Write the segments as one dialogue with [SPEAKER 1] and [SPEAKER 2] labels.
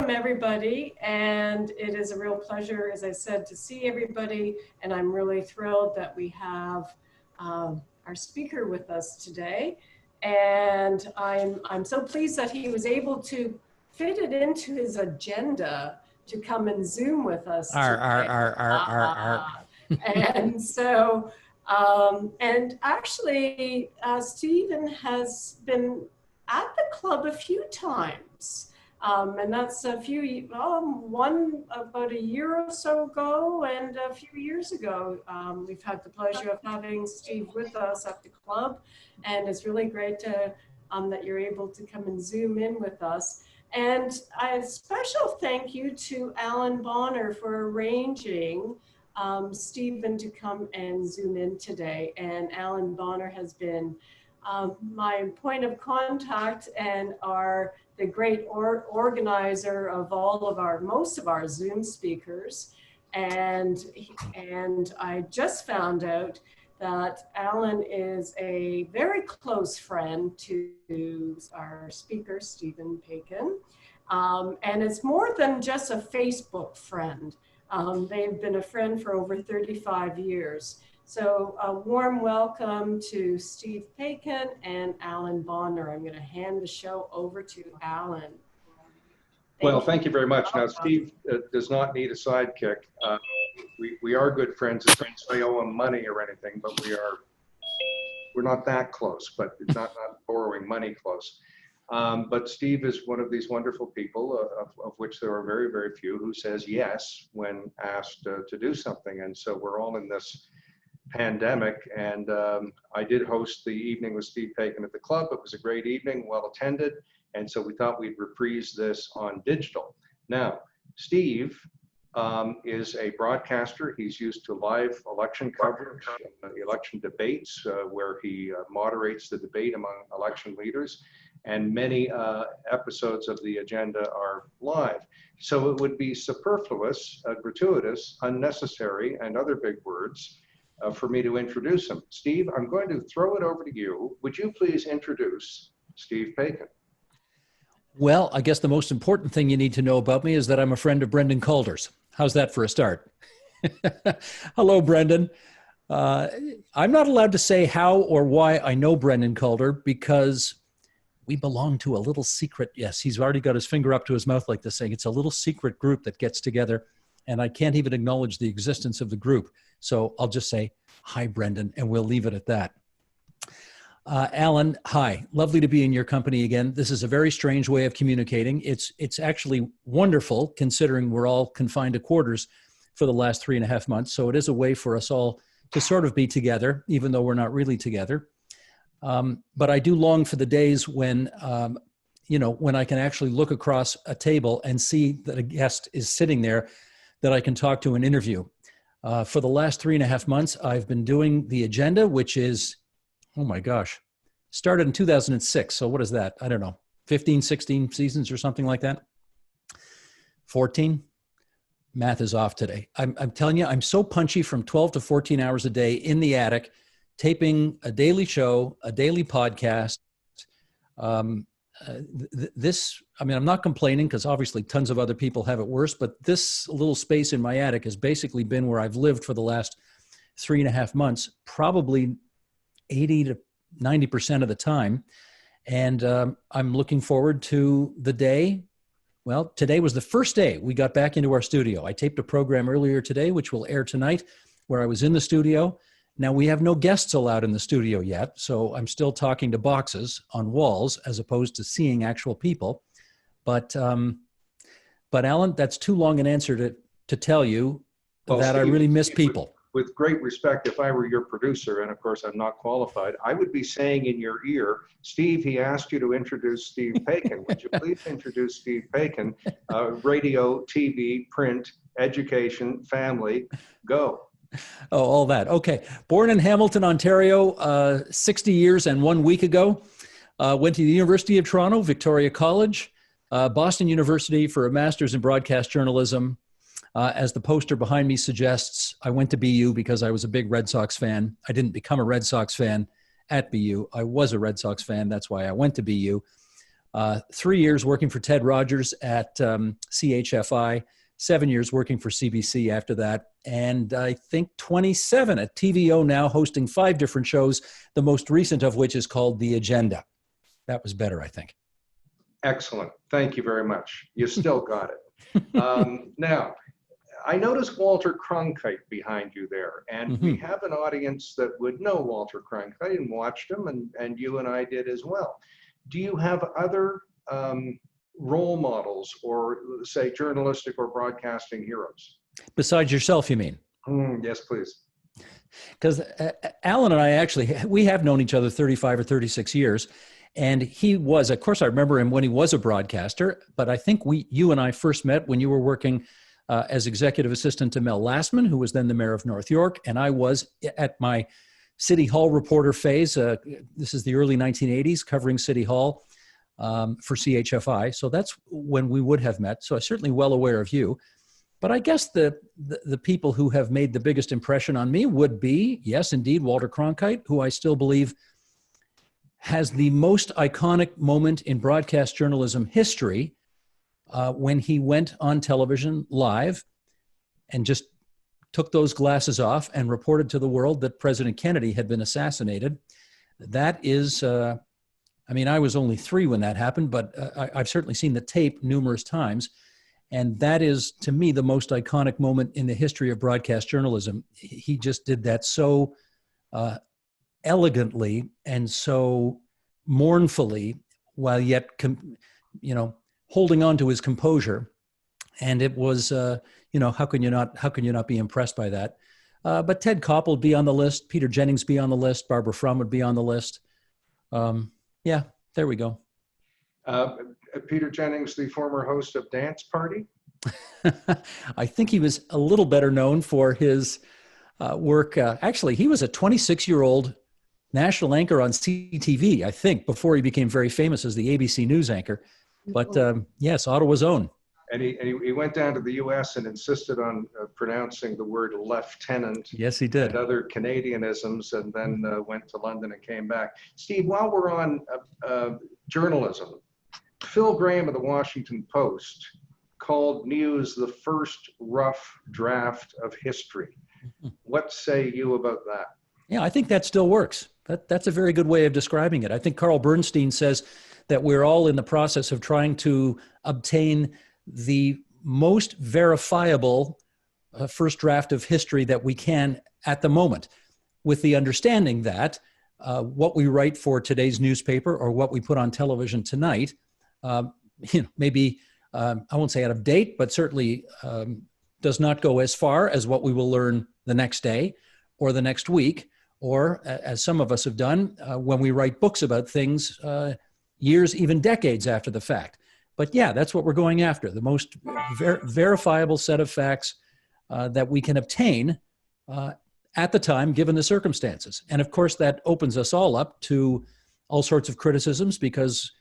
[SPEAKER 1] welcome everybody, and it is a real pleasure, as I said, to see everybody, and I'm really thrilled that we have our speaker with us today, and I'm so pleased that he was able to fit it into his agenda to come and Zoom with us today. And so, and actually, Stephen has been at the club a few times. And that's one about a year or so ago, and a few years ago. We've had the pleasure of having Steve with us at the club, and it's really great to, that you're able to come and Zoom in with us. And a special thank you to Alan Bonner for arranging Stephen to come and Zoom in today. And Alan Bonner has been my point of contact and the great organizer of most of our Zoom speakers. And I just found out that Alan is a very close friend to our speaker, Steve Paikin. And it's more than just a Facebook friend. They've been a friend for over 35 years. So a warm welcome to Steve Paikin and Alan Bonner. I'm going to hand the show over to Alan.
[SPEAKER 2] Thank you very much. Now, Steve does not need a sidekick. We are good friends. I owe him money or anything, but we're not that close, but it's not borrowing money close. But Steve is one of these wonderful people, of which there are very, very few, who says yes when asked to do something. And so we're all in this pandemic, and I did host the evening with Steve Paikin at the club. It was a great evening, well attended, and so we thought we'd reprise this on digital. Now, Steve is a broadcaster. He's used to live election coverage, election debates, where he moderates the debate among election leaders, and many episodes of the agenda are live. So it would be superfluous, gratuitous, unnecessary, and other big words for me to introduce him. Steve, I'm going to throw it over to you. Would you please introduce Steve Paikin?
[SPEAKER 3] Well, I guess the most important thing you need to know about me is that I'm a friend of Brendan Calder's. How's that for a start? Hello, Brendan. I'm not allowed to say how or why I know Brendan Calder because we belong to a little secret. Yes, he's already got his finger up to his mouth like this, saying it's a little secret group that gets together, and I can't even acknowledge the existence of the group. So I'll just say, hi, Brendan, and we'll leave it at that. Alan, hi. Lovely to be in your company again. This is a very strange way of communicating. It's actually wonderful considering we're all confined to quarters for the last 3.5 months. So it is a way for us all to sort of be together, even though we're not really together. But I do long for the days when, when I can actually look across a table and see that a guest is sitting there that I can talk to and interview. For the last 3.5 months, I've been doing the agenda, which is, oh my gosh, started in 2006. So what is that? I don't know, 15, 16 seasons or something like that? 14? Math is off today. I'm telling you, I'm so punchy from 12 to 14 hours a day in the attic, taping a daily show, a daily podcast. I'm not complaining because obviously tons of other people have it worse, but this little space in my attic has basically been where I've lived for the last 3.5 months, probably 80 to 90% of the time. And I'm looking forward to the day. Well, today was the first day we got back into our studio. I taped a program earlier today, which will air tonight, where I was in the studio. Now, we have no guests allowed in the studio yet, so I'm still talking to boxes on walls as opposed to seeing actual people. But Alan, that's too long an answer to tell you that Steve, I really miss people.
[SPEAKER 2] With great respect, if I were your producer, and of course I'm not qualified, I would be saying in your ear, Steve, he asked you to introduce Steve Paikin. Would you please introduce Steve Paikin? Radio, TV, print, education, family, go.
[SPEAKER 3] Oh, all that. Okay. Born in Hamilton, Ontario, 60 years and 1 week ago. Went to the University of Toronto, Victoria College, Boston University for a master's in broadcast journalism. As the poster behind me suggests, I went to BU because I was a big Red Sox fan. I didn't become a Red Sox fan at BU. I was a Red Sox fan. That's why I went to BU. 3 years working for Ted Rogers at CHFI, 7 years working for CBC after that, and I think 27 at TVO now, hosting 5 different shows, the most recent of which is called The Agenda. That was better, I think.
[SPEAKER 2] Excellent. Thank you very much. You still got it. Now, I noticed Walter Cronkite behind you there, and we have an audience that would know Walter Cronkite and watched him, and you and I did as well. Do you have other role models or, say, journalistic or broadcasting heroes? Besides
[SPEAKER 3] yourself, you mean?
[SPEAKER 2] Yes, please.
[SPEAKER 3] Because Alan and I actually, we have known each other 35 or 36 years. And he was, of course, I remember him when he was a broadcaster, but I think you and I first met when you were working as executive assistant to Mel Lastman, who was then the mayor of North York. And I was at my City Hall reporter phase. This is the early 1980s, covering City Hall for CHFI. So that's when we would have met. So I'm certainly well aware of you. But I guess the people who have made the biggest impression on me would be, yes, indeed, Walter Cronkite, who I still believe has the most iconic moment in broadcast journalism history when he went on television live and just took those glasses off and reported to the world that President Kennedy had been assassinated. That is, I mean, I was only 3 when that happened, but I've certainly seen the tape numerous times. And that is, to me, the most iconic moment in the history of broadcast journalism. He just did that so elegantly and so mournfully, while yet, holding on to his composure. And it was, how can you not be impressed by that? But Ted Koppel would be on the list, Peter Jennings be on the list, Barbara Frum would be on the list. Yeah, there we go.
[SPEAKER 2] Peter Jennings, the former host of Dance Party?
[SPEAKER 3] I think he was a little better known for his work. Actually, he was a 26-year-old national anchor on CTV, I think, before he became very famous as the ABC News anchor. But yes, Ottawa's own.
[SPEAKER 2] And he went down to the U.S. and insisted on pronouncing the word lieutenant.
[SPEAKER 3] Yes, he did.
[SPEAKER 2] And other Canadianisms, and then went to London and came back. Steve, while we're on journalism, Phil Graham of the Washington Post called news the first rough draft of history. What say you about that?
[SPEAKER 3] Yeah, I think that still works. That's a very good way of describing it. I think Carl Bernstein says that we're all in the process of trying to obtain the most verifiable first draft of history that we can at the moment, with the understanding that what we write for today's newspaper or what we put on television tonight, maybe, I won't say out of date, but certainly does not go as far as what we will learn the next day or the next week, or as some of us have done when we write books about things years, even decades after the fact. But yeah, that's what we're going after, the most verifiable set of facts that we can obtain at the time, given the circumstances. And of course, that opens us all up to all sorts of criticisms, because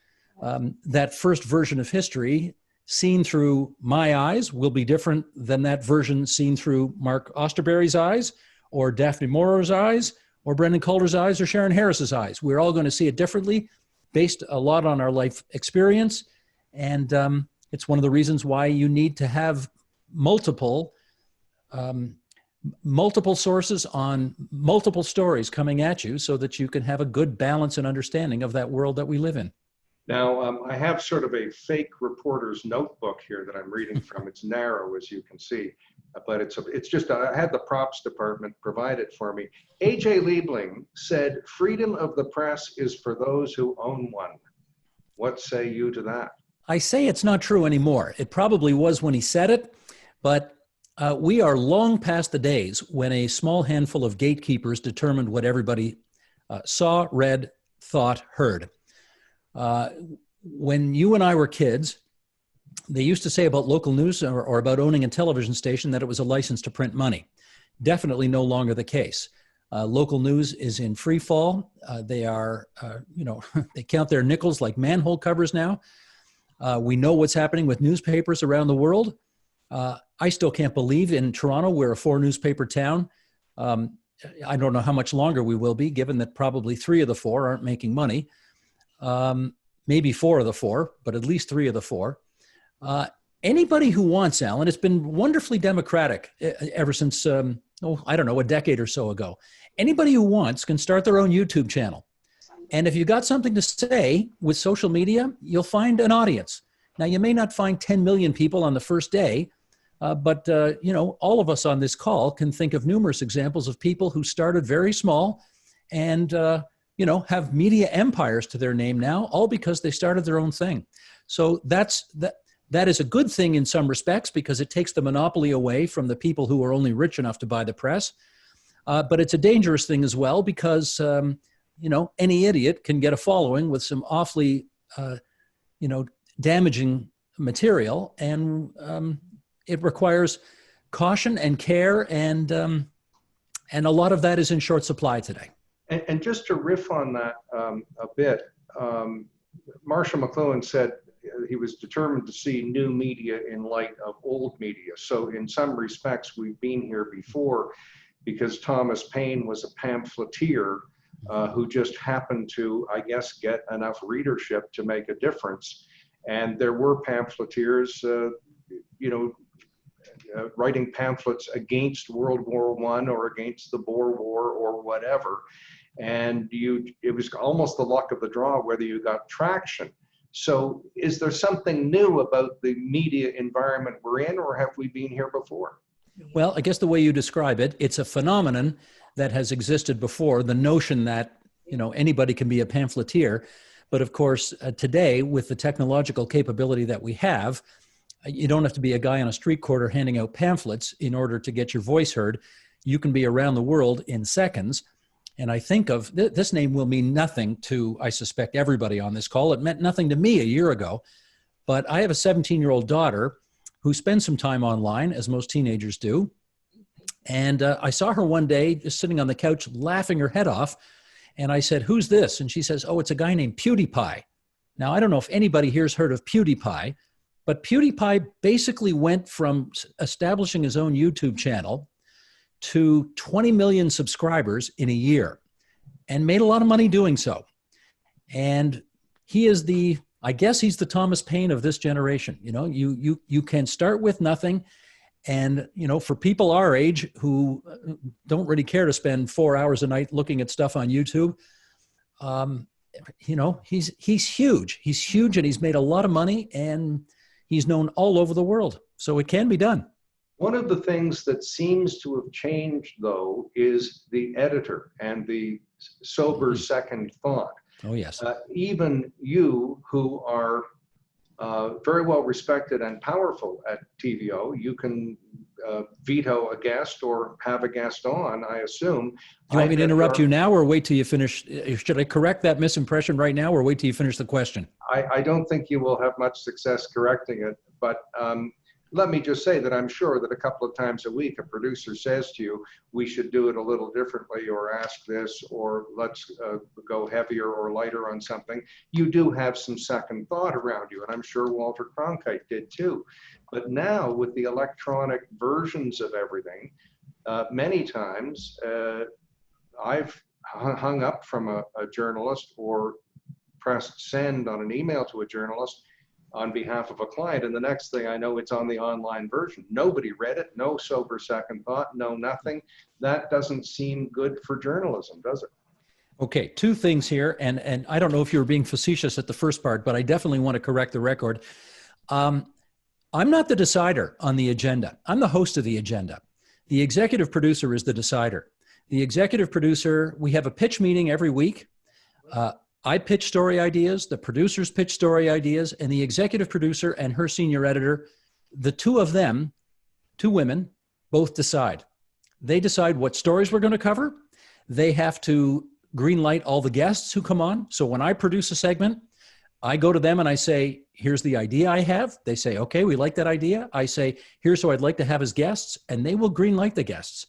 [SPEAKER 3] that first version of history seen through my eyes will be different than that version seen through Mark Osterberry's eyes, or Daphne Morrow's eyes, or Brendan Calder's eyes, or Sharon Harris's eyes. We're all going to see it differently, based a lot on our life experience. And it's one of the reasons why you need to have multiple sources on multiple stories coming at you, so that you can have a good balance and understanding of that world that we live in.
[SPEAKER 2] Now, I have sort of a fake reporter's notebook here that I'm reading from. It's narrow, as you can see, but it's just, I had the props department provide it for me. A.J. Liebling said, "Freedom of the press is for those who own one." What say you to that?
[SPEAKER 3] I say it's not true anymore. It probably was when he said it, but we are long past the days when a small handful of gatekeepers determined what everybody saw, read, thought, heard. When you and I were kids, they used to say about local news or about owning a television station that it was a license to print money. Definitely no longer the case. Local news is in free fall. They are, they count their nickels like manhole covers now. We know what's happening with newspapers around the world. I still can't believe in Toronto we're a 4-newspaper town. I don't know how much longer we will be, given that probably 3 of the 4 aren't making money. maybe 4 of the 4, but at least 3 of the 4. Anybody who wants, Alan, it's been wonderfully democratic ever since, I don't know, a decade or so ago. Anybody who wants can start their own YouTube channel. And if you got something to say with social media, you'll find an audience. Now, you may not find 10 million people on the first day, but all of us on this call can think of numerous examples of people who started very small and, have media empires to their name now, all because they started their own thing. So that is a good thing in some respects because it takes the monopoly away from the people who are only rich enough to buy the press. But it's a dangerous thing as well because, any idiot can get a following with some awfully, damaging material. And it requires caution and care. And a lot of that is in short supply today.
[SPEAKER 2] And just to riff on that a bit, Marshall McLuhan said he was determined to see new media in light of old media. So in some respects, we've been here before because Thomas Paine was a pamphleteer who just happened to, I guess, get enough readership to make a difference. And there were pamphleteers, writing pamphlets against World War I or against the Boer War or whatever. And it was almost the luck of the draw whether you got traction. So is there something new about the media environment we're in, or have we been here before?
[SPEAKER 3] Well, I guess the way you describe it, it's a phenomenon that has existed before, the notion that, anybody can be a pamphleteer. But of course, today, with the technological capability that we have, you don't have to be a guy on a street corner handing out pamphlets in order to get your voice heard. You can be around the world in seconds. And I think of this name will mean nothing to, I suspect, everybody on this call. It meant nothing to me a year ago. But I have a 17-year-old daughter who spends some time online, as most teenagers do. And I saw her one day just sitting on the couch laughing her head off. And I said, "Who's this?" And she says, "Oh, it's a guy named PewDiePie." Now, I don't know if anybody here's heard of PewDiePie, but PewDiePie basically went from establishing his own YouTube channel to 20 million subscribers in a year and made a lot of money doing so. And he is I guess he's the Thomas Paine of this generation. You can start with nothing. And, for people our age who don't really care to spend 4 hours a night looking at stuff on YouTube, he's huge. He's huge and he's made a lot of money and he's known all over the world. So it can be done.
[SPEAKER 2] One of the things that seems to have changed, though, is the editor and the sober second thought.
[SPEAKER 3] Oh, yes.
[SPEAKER 2] Even you, who are very well respected and powerful at TVO, you can veto a guest or have a guest on, I assume.
[SPEAKER 3] Do you want me to interrupt you now or wait till you finish? Should I correct that misimpression right now or wait till you finish the question?
[SPEAKER 2] I don't think you will have much success correcting it, but let me just say that I'm sure that a couple of times a week, a producer says to you, we should do it a little differently or ask this, or let's go heavier or lighter on something. You do have some second thought around you, and I'm sure Walter Cronkite did too. But now with the electronic versions of everything, many times I've hung up from a journalist or pressed send on an email to a journalist on behalf of a client, and the next thing I know, it's on the online version. Nobody read it, no sober second thought, no nothing. That doesn't seem good for journalism, does it?
[SPEAKER 3] Okay, 2 things here, and I don't know if you were being facetious at the first part, but I definitely want to correct the record. I'm not the decider on the agenda. I'm the host of the agenda. The executive producer is the decider. The executive producer, we have a pitch meeting every week. I pitch story ideas, the producers pitch story ideas, and the executive producer and her senior editor, the 2 of them, 2 women, both decide. They decide what stories we're going to cover. They have to green light all the guests who come on. So when I produce a segment, I go to them and I say, here's the idea I have. They say, okay, we like that idea. I say, here's who I'd like to have as guests, and they will green light the guests.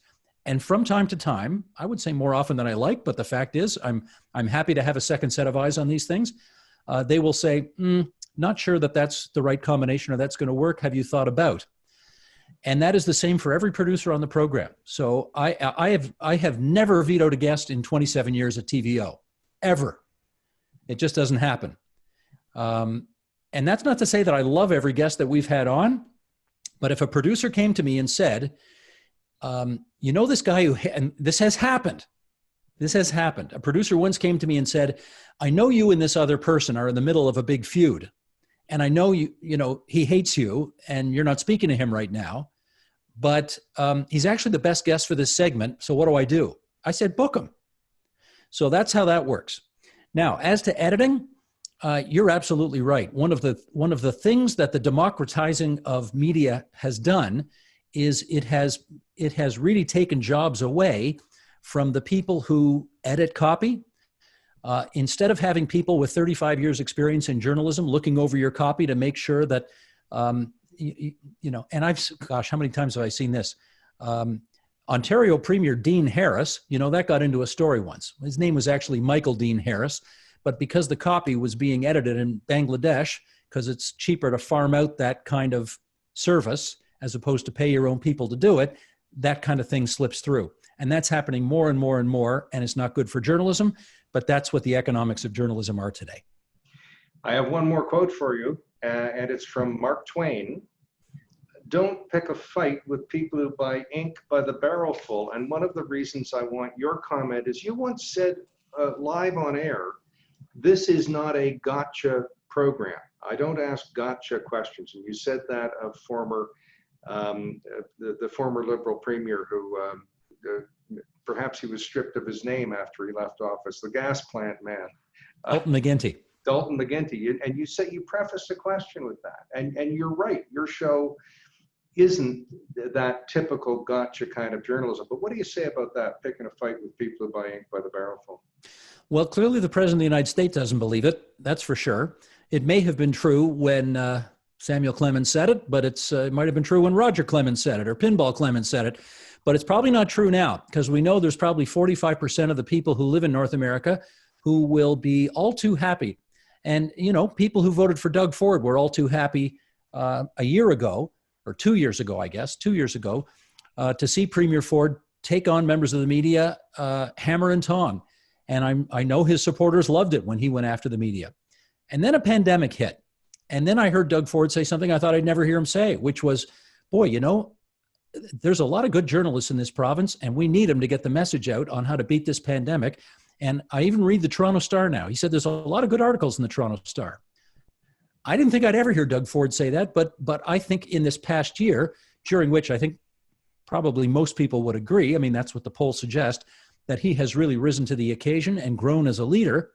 [SPEAKER 3] And from time to time, I would say more often than I like, but the fact is I'm happy to have a second set of eyes on these things. They will say, not sure that that's the right combination or that's going to work. Have you thought about? And that is the same for every producer on the program. So I have never vetoed a guest in 27 years at TVO, ever. It just doesn't happen. And that's not to say that I love every guest that we've had on, but if a producer came to me and said, you know, this guy and this has happened. This has happened. A producer once came to me and said, I know you and this other person are in the middle of a big feud. And I know he hates you and you're not speaking to him right now, but he's actually the best guest for this segment. So what do? I said, book him. So that's how that works. Now, as to editing, you're absolutely right. One of the things that the democratizing of media has done is it has really taken jobs away from the people who edit copy. Instead of having people with 35 years experience in journalism looking over your copy to make sure that, and how many times have I seen this? Ontario Premier Dean Harris, that got into a story once. His name was actually Michael Dean Harris, but because the copy was being edited in Bangladesh, because it's cheaper to farm out that kind of service as opposed to pay your own people to do it, that kind of thing slips through. And that's happening more and more and more, and it's not good for journalism, but that's what the economics of journalism are today.
[SPEAKER 2] I have one more quote for you, and it's from Mark Twain. Don't pick a fight with people who buy ink by the barrelful. And one of the reasons I want your comment is you once said live on air, this is not a gotcha program. I don't ask gotcha questions. And you said that of the former Liberal Premier who perhaps he was stripped of his name after he left office, the gas plant man.
[SPEAKER 3] Dalton McGuinty.
[SPEAKER 2] Dalton McGuinty. And you said you prefaced the question with that. And you're right. Your show isn't that typical gotcha kind of journalism. But what do you say about that, picking a fight with people who buy ink by the barrelful?
[SPEAKER 3] Well, clearly the President of the United States doesn't believe it. That's for sure. It may have been true when Samuel Clemens said it, but it might have been true when Roger Clemens said it or Pinball Clemens said it. But it's probably not true now, because we know there's probably 45% of the people who live in North America who will be all too happy. And, people who voted for Doug Ford were all too happy a year ago, or 2 years ago, I guess, 2 years ago, to see Premier Ford take on members of the media hammer and tong. And I know his supporters loved it when he went after the media. And then a pandemic hit. And then I heard Doug Ford say something I thought I'd never hear him say, which was, boy, there's a lot of good journalists in this province, and we need them to get the message out on how to beat this pandemic. And I even read the Toronto Star now. He said there's a lot of good articles in the Toronto Star. I didn't think I'd ever hear Doug Ford say that, but I think in this past year, during which I think probably most people would agree, I mean, that's what the polls suggest, that he has really risen to the occasion and grown as a leader.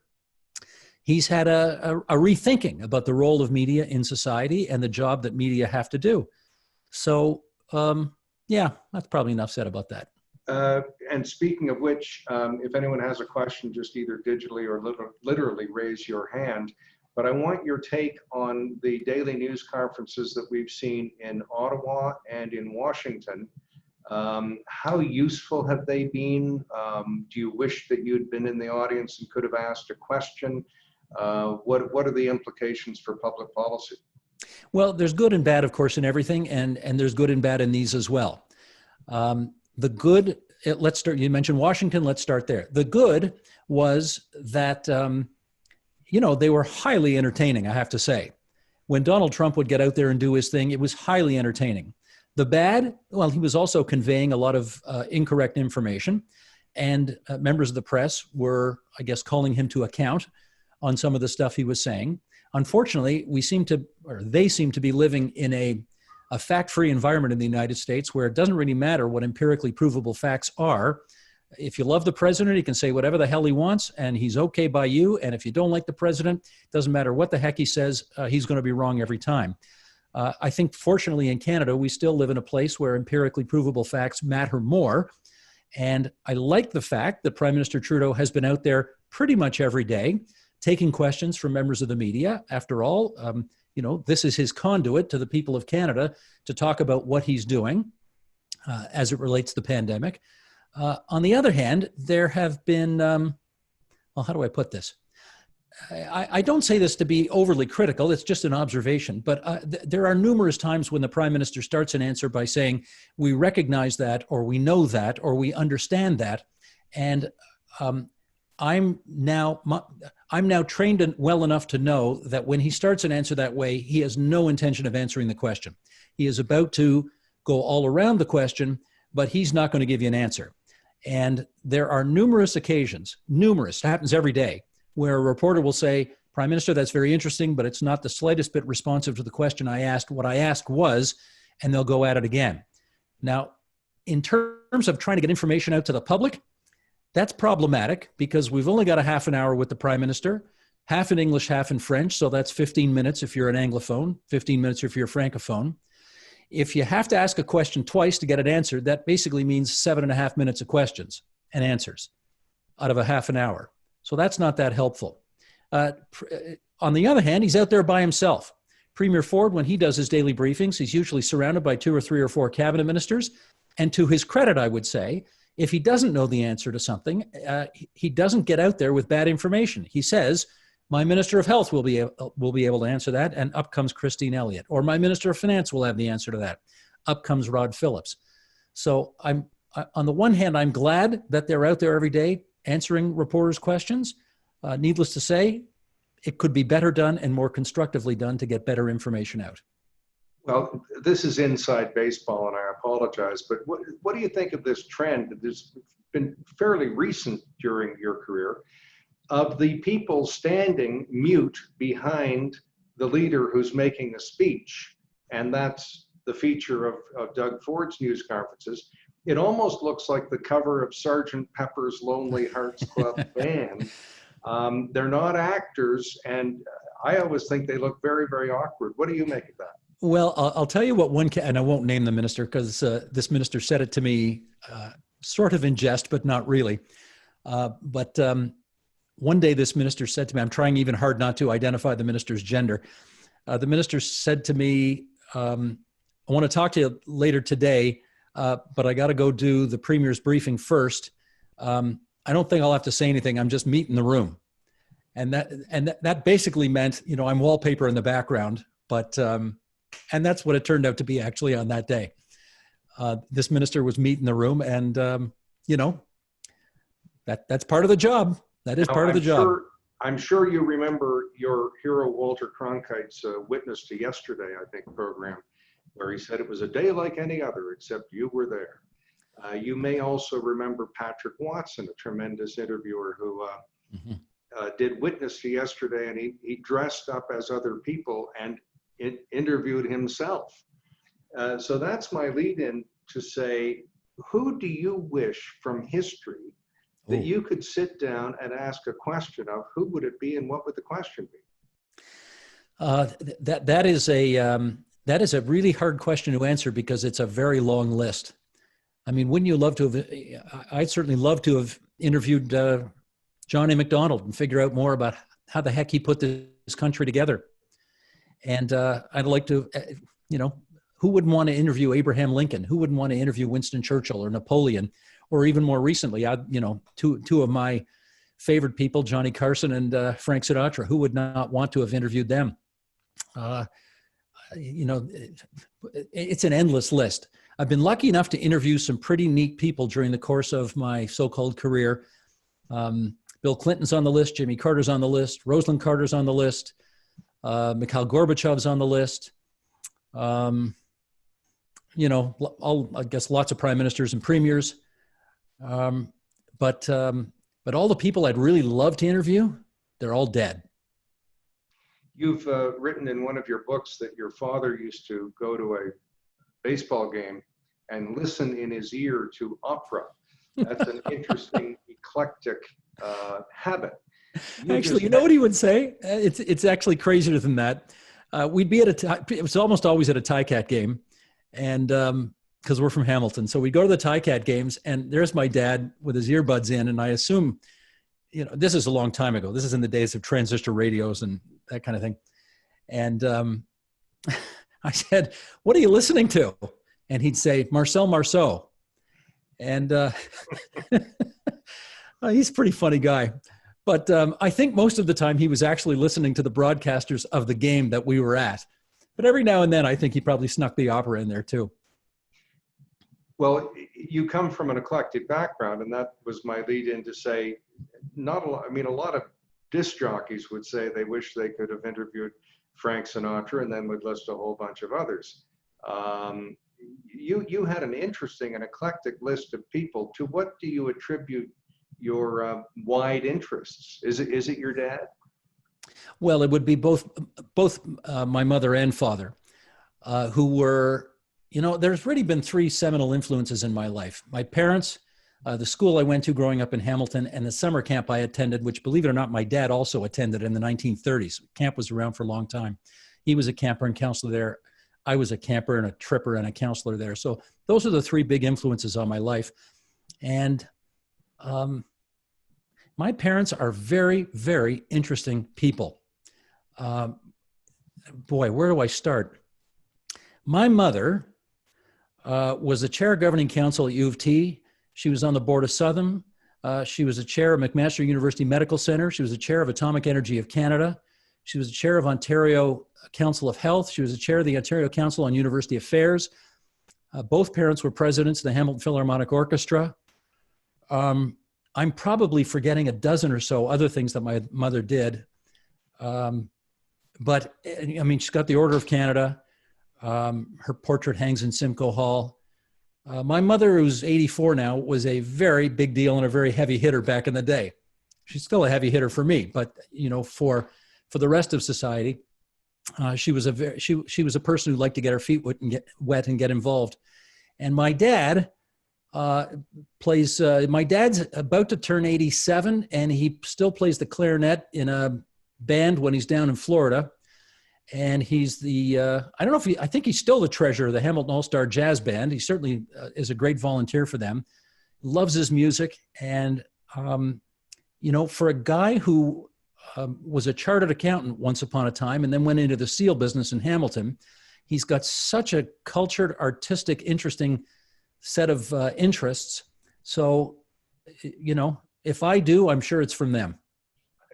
[SPEAKER 3] He's had a rethinking about the role of media in society and the job that media have to do. So, yeah, that's probably enough said about that.
[SPEAKER 2] And speaking of which, if anyone has a question, just either digitally or literally raise your hand. But I want your take on the daily news conferences that we've seen in Ottawa and in Washington. How useful have they been? Do you wish that you'd been in the audience and could have asked a question? What are the implications for public policy?
[SPEAKER 3] Well, there's good and bad, of course, in everything, and there's good and bad in these as well. The good, let's start, you mentioned Washington, let's start there. The good was that, they were highly entertaining, I have to say. When Donald Trump would get out there and do his thing, it was highly entertaining. The bad, well, he was also conveying a lot of incorrect information, and members of the press were, I guess, calling him to account on some of the stuff he was saying. Unfortunately, they seem to be living in a fact-free environment in the United States where it doesn't really matter what empirically provable facts are. If you love the president, he can say whatever the hell he wants, and he's okay by you. And if you don't like the president, it doesn't matter what the heck he says, he's going to be wrong every time. I think, fortunately, in Canada, we still live in a place where empirically provable facts matter more. And I like the fact that Prime Minister Trudeau has been out there pretty much every day, taking questions from members of the media. After all, this is his conduit to the people of Canada to talk about what he's doing as it relates to the pandemic. On the other hand, there have been, how do I put this? I don't say this to be overly critical, it's just an observation, but there are numerous times when the Prime Minister starts an answer by saying, we recognize that, or we know that, or we understand that. And I'm now trained well enough to know that when he starts an answer that way, he has no intention of answering the question. He is about to go all around the question, but he's not going to give you an answer. And there are numerous occasions, it happens every day, where a reporter will say, Prime Minister, that's very interesting, but it's not the slightest bit responsive to the question I asked. What I asked was, and they'll go at it again. Now, in terms of trying to get information out to the public, that's problematic because we've only got a half an hour with the Prime Minister, half in English, half in French. So that's 15 minutes if you're an Anglophone, 15 minutes if you're a Francophone. If you have to ask a question twice to get it answered, that basically means 7.5 minutes of questions and answers out of a half an hour. So that's not that helpful. On the other hand, he's out there by himself. Premier Ford, when he does his daily briefings, he's usually surrounded by 2 or 3 or 4 cabinet ministers. And to his credit, I would say, if he doesn't know the answer to something, he doesn't get out there with bad information. He says, my Minister of Health will be able to answer that, and up comes Christine Elliott. Or my Minister of Finance will have the answer to that. Up comes Rod Phillips. So on the one hand, I'm glad that they're out there every day answering reporters' questions. Needless to say, it could be better done and more constructively done to get better information out.
[SPEAKER 2] Well, this is inside baseball, and I apologize, but what do you think of this trend that's been fairly recent during your career of the people standing mute behind the leader who's making a speech? And that's the feature of Doug Ford's news conferences. It almost looks like the cover of Sgt. Pepper's Lonely Hearts Club Band. They're not actors, and I always think they look very, very awkward. What do you make of that?
[SPEAKER 3] Well, I'll tell you what and I won't name the minister because this minister said it to me sort of in jest, but not really. But one day this minister said to me, I'm trying even hard not to identify the minister's gender. The minister said to me, I want to talk to you later today, but I got to go do the premier's briefing first. I don't think I'll have to say anything. I'm just meeting the room. And that basically meant, I'm wallpaper in the background, but and that's what it turned out to be actually on that day. This minister was meeting the room, and that's part of the job. That is part of the job.
[SPEAKER 2] I'm sure you remember your hero Walter Cronkite's Witness to Yesterday, I think, program, where he said it was a day like any other, except you were there. You may also remember Patrick Watson, a tremendous interviewer who did Witness to Yesterday, and he dressed up as other people and interviewed himself. So that's my lead-in to say, who do you wish from history that you could sit down and ask a question of? Who would it be, and what would the question be?
[SPEAKER 3] That is a really hard question to answer because it's a very long list. I mean, wouldn't you love to have? I'd certainly love to have interviewed John A. Macdonald and figure out more about how the heck he put this country together. And I'd like to, who wouldn't want to interview Abraham Lincoln? Who wouldn't want to interview Winston Churchill or Napoleon? Or even more recently, two of my favorite people, Johnny Carson and Frank Sinatra. Who would not want to have interviewed them? It's an endless list. I've been lucky enough to interview some pretty neat people during the course of my so-called career. Bill Clinton's on the list, Jimmy Carter's on the list, Rosalind Carter's on the list, Mikhail Gorbachev's on the list. I guess lots of prime ministers and premiers. But all the people I'd really love to interview, they're all dead.
[SPEAKER 2] You've written in one of your books that your father used to go to a baseball game and listen in his ear to opera. That's an interesting, eclectic habit.
[SPEAKER 3] You know what he would say? It's actually crazier than that. We'd be it was almost always at a Ticats game, and because we're from Hamilton, so we'd go to the Ticats games, and there's my dad with his earbuds in, and I assume, this is a long time ago. This is in the days of transistor radios and that kind of thing. And I said, "What are you listening to?" And he'd say, "Marcel Marceau." And he's a pretty funny guy. But I think most of the time he was actually listening to the broadcasters of the game that we were at. But every now and then, I think he probably snuck the opera in there too.
[SPEAKER 2] Well, you come from an eclectic background, and that was my lead in to say, not a lot, I mean, a lot of disc jockeys would say they wish they could have interviewed Frank Sinatra and then would list a whole bunch of others. You had an interesting and eclectic list of people. To what do you attribute your wide interests? Is it your dad?
[SPEAKER 3] Well, it would be both my mother and father, who were, there's really been three seminal influences in my life. My parents, the school I went to growing up in Hamilton, and the summer camp I attended, which, believe it or not, my dad also attended in the 1930s. Camp was around for a long time. He was a camper and counselor there. I was a camper and a tripper and a counselor there. So those are the three big influences on my life. And my parents are very, very interesting people. Boy, where do I start? My mother was the chair of governing council at U of T. She was on the board of Southern. She was a chair of McMaster University Medical Center. She was a chair of Atomic Energy of Canada. She was a chair of Ontario Council of Health. She was a chair of the Ontario Council on University Affairs. Both parents were presidents of the Hamilton Philharmonic Orchestra. I'm probably forgetting a dozen or so other things that my mother did. But I mean, she's got the Order of Canada. Her portrait hangs in Simcoe Hall. My mother, who's 84 now, was a very big deal and a very heavy hitter back in the day. She's still a heavy hitter for me, but for the rest of society, she was a person who liked to get her feet wet and get involved. And my dad plays. My dad's about to turn 87, and he still plays the clarinet in a band when he's down in Florida. And he's I think he's still the treasurer of the Hamilton All-Star Jazz Band. He certainly is a great volunteer for them, loves his music. And, for a guy who was a chartered accountant once upon a time and then went into the seal business in Hamilton, he's got such a cultured, artistic, interesting set of interests. So, if I do, I'm sure it's from them.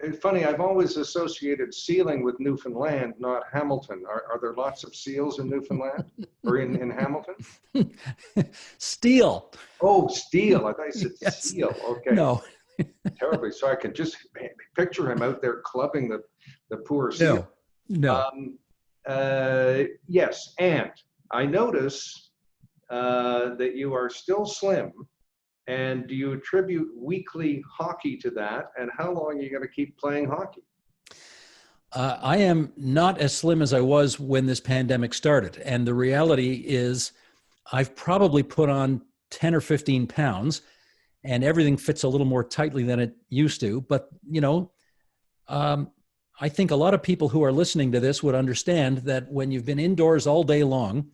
[SPEAKER 2] It's funny, I've always associated sealing with Newfoundland, not Hamilton. Are there lots of seals in Newfoundland or in Hamilton?
[SPEAKER 3] Steel.
[SPEAKER 2] Oh, steel. I thought you said
[SPEAKER 3] Yes.
[SPEAKER 2] seal. Okay.
[SPEAKER 3] No.
[SPEAKER 2] Terribly. So I can just picture him out there clubbing the poor seal.
[SPEAKER 3] No.
[SPEAKER 2] Yes. And I notice that you are still slim. And do you attribute weekly hockey to that? And how long are you going to keep playing hockey?
[SPEAKER 3] I am not as slim as I was when this pandemic started. And the reality is I've probably put on 10 or 15 pounds and everything fits a little more tightly than it used to. But, I think a lot of people who are listening to this would understand that when you've been indoors all day long,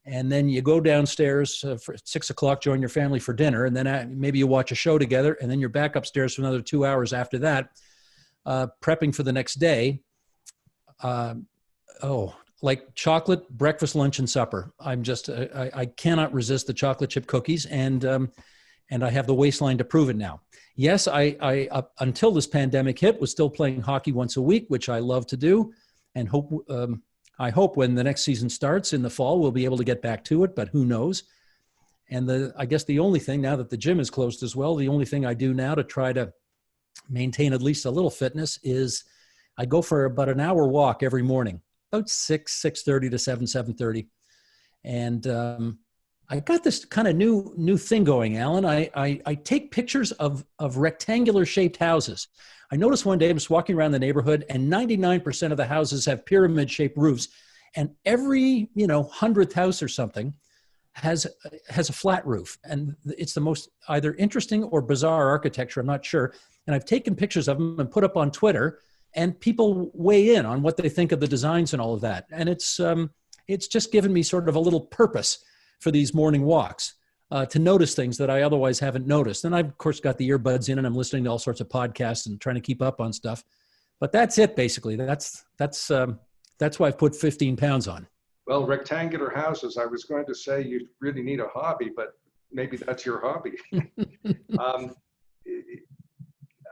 [SPEAKER 3] and then you go downstairs for 6 o'clock, join your family for dinner, and then maybe you watch a show together, and then you're back upstairs for another 2 hours after that, prepping for the next day. Like chocolate, breakfast, lunch, and supper. I cannot resist the chocolate chip cookies, and I have the waistline to prove it now. Yes, I until this pandemic hit, was still playing hockey once a week, which I love to do, and I hope when the next season starts in the fall, we'll be able to get back to it, but who knows? And I guess the only thing, now that the gym is closed as well, the only thing I do now to try to maintain at least a little fitness is I go for about an hour walk every morning, about 6:30 to 7:30. And I got this kind of new thing going, Alan. I take pictures of rectangular shaped houses. I noticed one day I was walking around the neighborhood and 99% of the houses have pyramid shaped roofs, and every 100th house or something has a flat roof, and it's the most either interesting or bizarre architecture. I'm not sure. And I've taken pictures of them and put up on Twitter, and people weigh in on what they think of the designs and all of that. And it's just given me sort of a little purpose for these morning walks, to notice things that I otherwise haven't noticed. And I've, of course, got the earbuds in and I'm listening to all sorts of podcasts and trying to keep up on stuff. But that's it, basically. That's why I've put 15 pounds on.
[SPEAKER 2] Well, rectangular houses, I was going to say you really need a hobby, but maybe that's your hobby.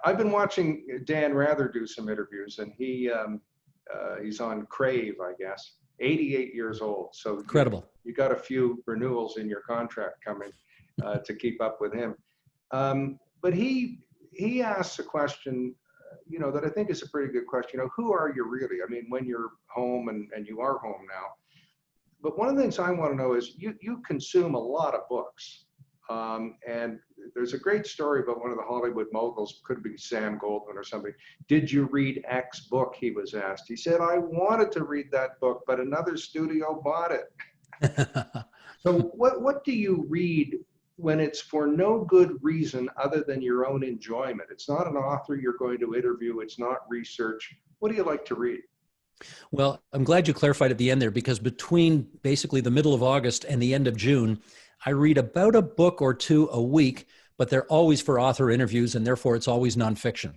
[SPEAKER 2] I've been watching Dan Rather do some interviews, and he's on Crave, I guess. 88 years old. So
[SPEAKER 3] incredible.
[SPEAKER 2] You got a few renewals in your contract coming to keep up with him. But he he asks a question, that I think is a pretty good question. Who are you really? I mean, when you're home, and you are home now. But one of the things I want to know is you consume a lot of books. And there's a great story about one of the Hollywood moguls, could be Sam Goldwyn or somebody. Did you read X book? He was asked. He said, I wanted to read that book, but another studio bought it. So what do you read when it's for no good reason other than your own enjoyment? It's not an author you're going to interview. It's not research. What do you like to read?
[SPEAKER 3] Well, I'm glad you clarified at the end there, because between basically the middle of August and the end of June, I read about a book or two a week, but they're always for author interviews, and therefore it's always nonfiction.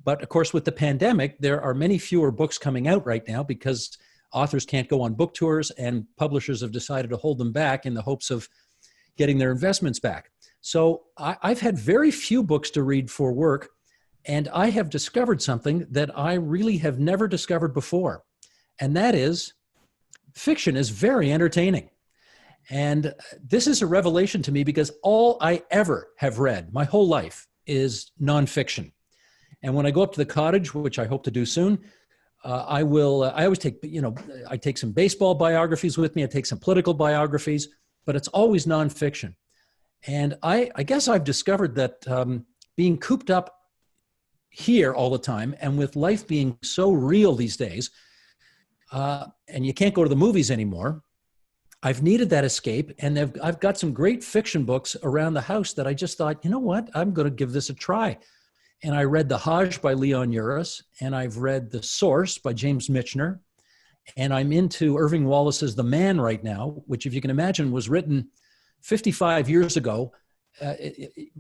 [SPEAKER 3] But of course, with the pandemic, there are many fewer books coming out right now because authors can't go on book tours, and publishers have decided to hold them back in the hopes of getting their investments back. So I've had very few books to read for work, and I have discovered something that I really have never discovered before, and that is fiction is very entertaining. And this is a revelation to me, because all I ever have read my whole life is nonfiction. And when I go up to the cottage, which I hope to do soon, I always take, I take some baseball biographies with me. I take some political biographies, but it's always nonfiction. And I guess I've discovered that being cooped up here all the time, and with life being so real these days, and you can't go to the movies anymore, I've needed that escape, and I've got some great fiction books around the house that I just thought, you know what, I'm going to give this a try. And I read The Hajj by Leon Uris, and I've read The Source by James Michener, and I'm into Irving Wallace's The Man right now, which, if you can imagine, was written 55 years ago. It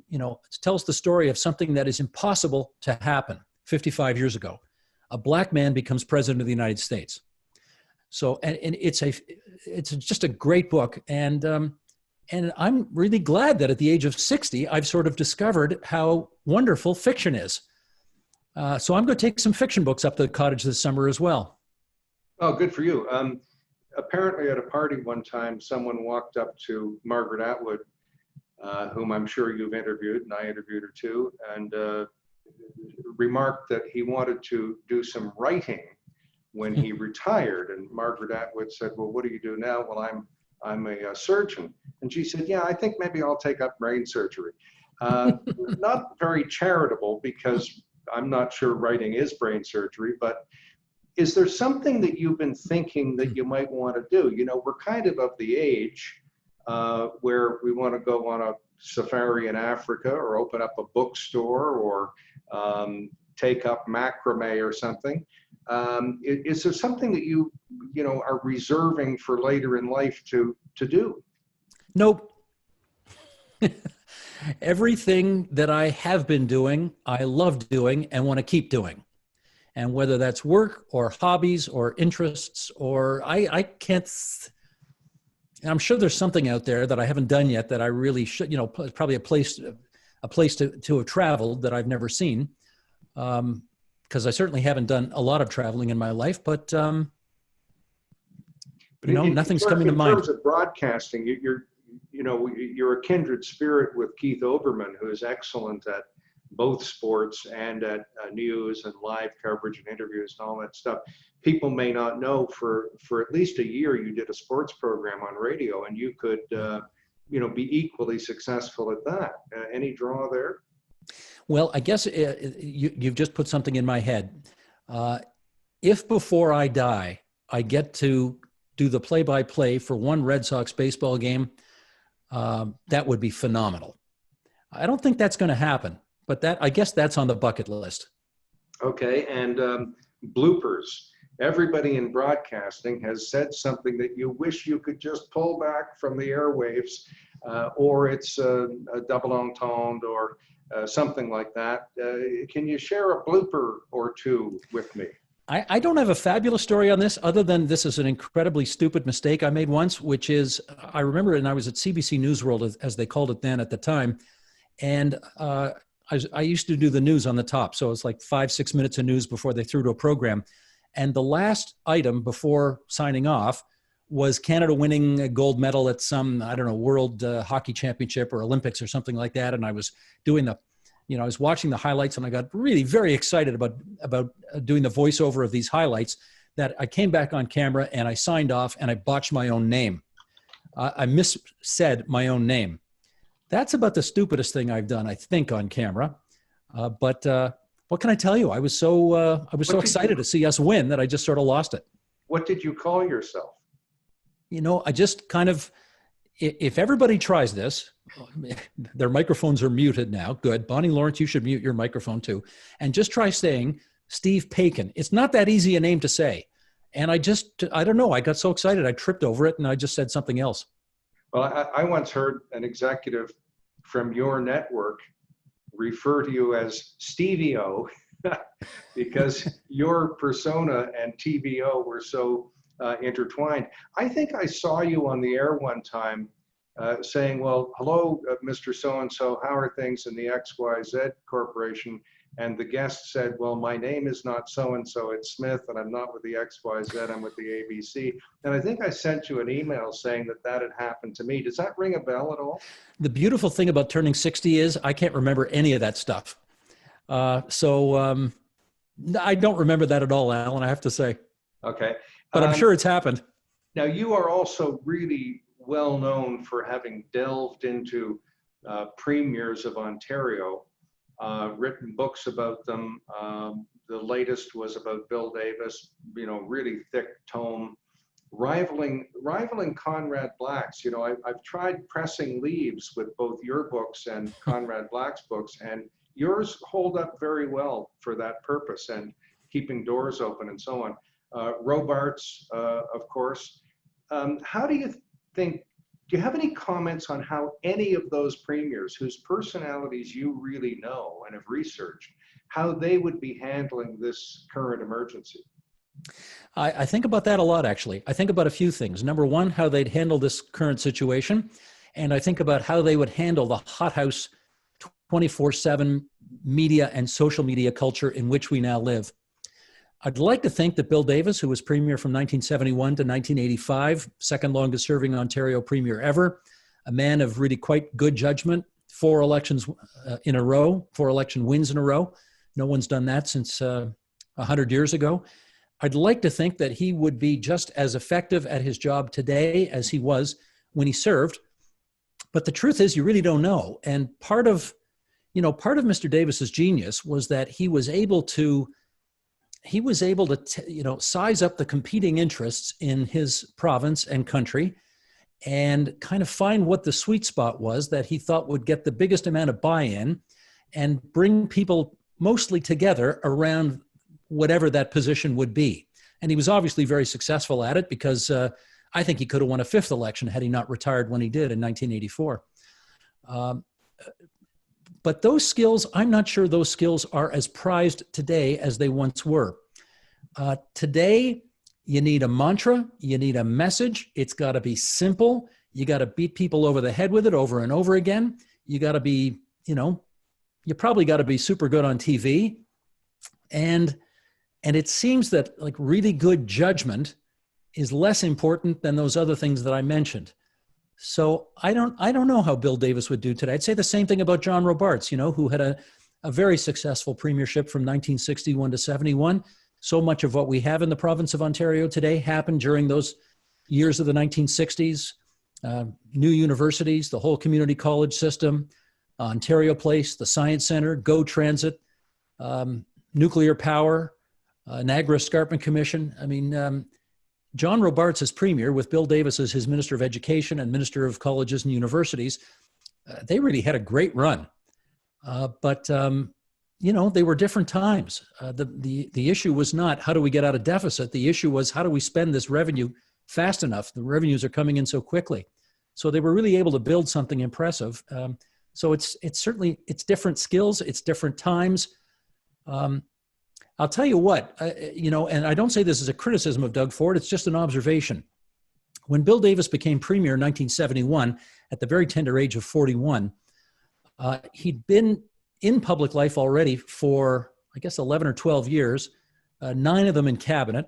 [SPEAKER 3] tells the story of something that is impossible to happen 55 years ago. A black man becomes president of the United States. So, and it's just a great book. And I'm really glad that at the age of 60, I've sort of discovered how wonderful fiction is. So I'm going to take some fiction books up to the cottage this summer as well.
[SPEAKER 2] Oh, good for you. Apparently at a party one time, someone walked up to Margaret Atwood, whom I'm sure you've interviewed, and I interviewed her too, and remarked that he wanted to do some writing when he retired. And Margaret Atwood said, well, what do you do now? Well, I'm a surgeon. And she said, yeah, I think maybe I'll take up brain surgery. Not very charitable, because I'm not sure writing is brain surgery, but is there something that you've been thinking that you might want to do? We're kind of the age where we want to go on a safari in Africa, or open up a bookstore, or take up macrame or something. Is there something that you are reserving for later in life to do?
[SPEAKER 3] Nope. Everything that I have been doing, I love doing and want to keep doing. And whether that's work or hobbies or interests, or I can't, I'm sure there's something out there that I haven't done yet that I really should, probably a place to have traveled that I've never seen. Because I certainly haven't done a lot of traveling in my life, but nothing's coming to mind.
[SPEAKER 2] In terms of broadcasting, you're a kindred spirit with Keith Olbermann, who is excellent at both sports and at news and live coverage and interviews and all that stuff. People may not know, for at least a year you did a sports program on radio, and you could be equally successful at that. Any draw there?
[SPEAKER 3] Well, I guess you've just put something in my head. If before I die, I get to do the play-by-play for one Red Sox baseball game, that would be phenomenal. I don't think that's going to happen, but I guess that's on the bucket list. Okay,
[SPEAKER 2] and bloopers. Everybody in broadcasting has said something that you wish you could just pull back from the airwaves, or it's a double entendre, or something like that. Can you share a blooper or two with me?
[SPEAKER 3] I don't have a fabulous story on this, other than this is an incredibly stupid mistake I made once, which is, I remember, and I was at CBC News World, as they called it then at the time, and I used to do the news on the top, so it's like 5-6 minutes of news before they threw to a program. And the last item before signing off was Canada winning a gold medal at some, I don't know, World Hockey Championship or Olympics or something like that. And I was doing I was watching the highlights and I got really very excited about doing the voiceover of these highlights, that I came back on camera and I signed off and I botched my own name. I missaid my own name. That's about the stupidest thing I've done, I think, on camera. But what can I tell you? I was so excited to see us win that I just sort of lost it.
[SPEAKER 2] What did you call yourself?
[SPEAKER 3] I just kind of, if everybody tries this, their microphones are muted now. Good. Bonnie Lawrence, you should mute your microphone too. And just try saying Steve Paikin. It's not that easy a name to say. And I don't know. I got so excited. I tripped over it and I just said something else.
[SPEAKER 2] Well, I once heard an executive from your network refer to you as Stevie-O because your persona and TVO were so intertwined. I think I saw you on the air one time saying, well, hello, Mr. So-and-so, how are things in the XYZ Corporation? And the guest said, well, my name is not so-and-so, it's Smith, and I'm not with the XYZ, I'm with the ABC. And I think I sent you an email saying that had happened to me. Does that ring a bell at all?
[SPEAKER 3] The beautiful thing about turning 60 is I can't remember any of that stuff. So I don't remember that at all, Alan, I have to say.
[SPEAKER 2] Okay.
[SPEAKER 3] But I'm sure it's happened.
[SPEAKER 2] Now, you are also really well known for having delved into premiers of Ontario, written books about them. The latest was about Bill Davis, really thick tome, rivaling Conrad Black's. I've tried pressing leaves with both your books and Conrad Black's books, and yours hold up very well for that purpose and keeping doors open and so on. Robarts, of course. How do you think, do you have any comments on how any of those premiers whose personalities you really know and have researched, how they would be handling this current emergency?
[SPEAKER 3] I think about that a lot, actually. I think about a few things. Number one, how they'd handle this current situation. And I think about how they would handle the hothouse 24/7 media and social media culture in which we now live. I'd like to think that Bill Davis, who was Premier from 1971 to 1985, second longest serving Ontario Premier ever, a man of really quite good judgment, 4 elections in a row, 4 election wins in a row. No one's done that since 100 years ago. I'd like to think that he would be just as effective at his job today as he was when he served. But the truth is, you really don't know. And part of Mr. Davis's genius was that he was able to size up the competing interests in his province and country and kind of find what the sweet spot was that he thought would get the biggest amount of buy-in and bring people mostly together around whatever that position would be. And he was obviously very successful at it because I think he could have won a 5th election had he not retired when he did in 1984. But those skills, I'm not sure those skills are as prized today as they once were. Today, you need a mantra, you need a message. It's got to be simple. You got to beat people over the head with it over and over again. You got to be, you probably got to be super good on TV. And it seems that like really good judgment is less important than those other things that I mentioned. So I don't know how Bill Davis would do today. I'd say the same thing about John Robarts, who had a very successful premiership from 1961 to 71. So much of what we have in the province of Ontario today happened during those years of the 1960s. New universities, the whole community college system, Ontario Place, the Science Centre, GO Transit, nuclear power, Niagara Escarpment Commission. I mean, John Robarts as Premier, with Bill Davis as his Minister of Education and Minister of Colleges and Universities, they really had a great run. But they were different times. The issue was not how do we get out of deficit. The issue was how do we spend this revenue fast enough. The revenues are coming in so quickly. So they were really able to build something impressive. So it's certainly, it's different skills, it's different times. I'll tell you what, and I don't say this as a criticism of Doug Ford, it's just an observation. When Bill Davis became Premier in 1971, at the very tender age of 41, he'd been in public life already for, I guess, 11 or 12 years, 9 of them in cabinet.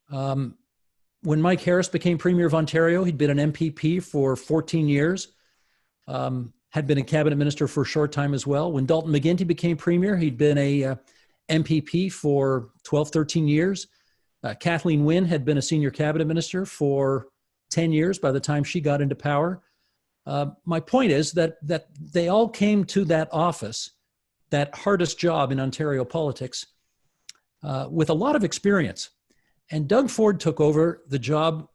[SPEAKER 3] When Mike Harris became Premier of Ontario, he'd been an MPP for 14 years. had been a cabinet minister for a short time as well. When Dalton McGuinty became premier, he'd been a MPP for 12, 13 years. Kathleen Wynne had been a senior cabinet minister for 10 years by the time she got into power. My point is that they all came to that office, that hardest job in Ontario politics, with a lot of experience. And Doug Ford took over the job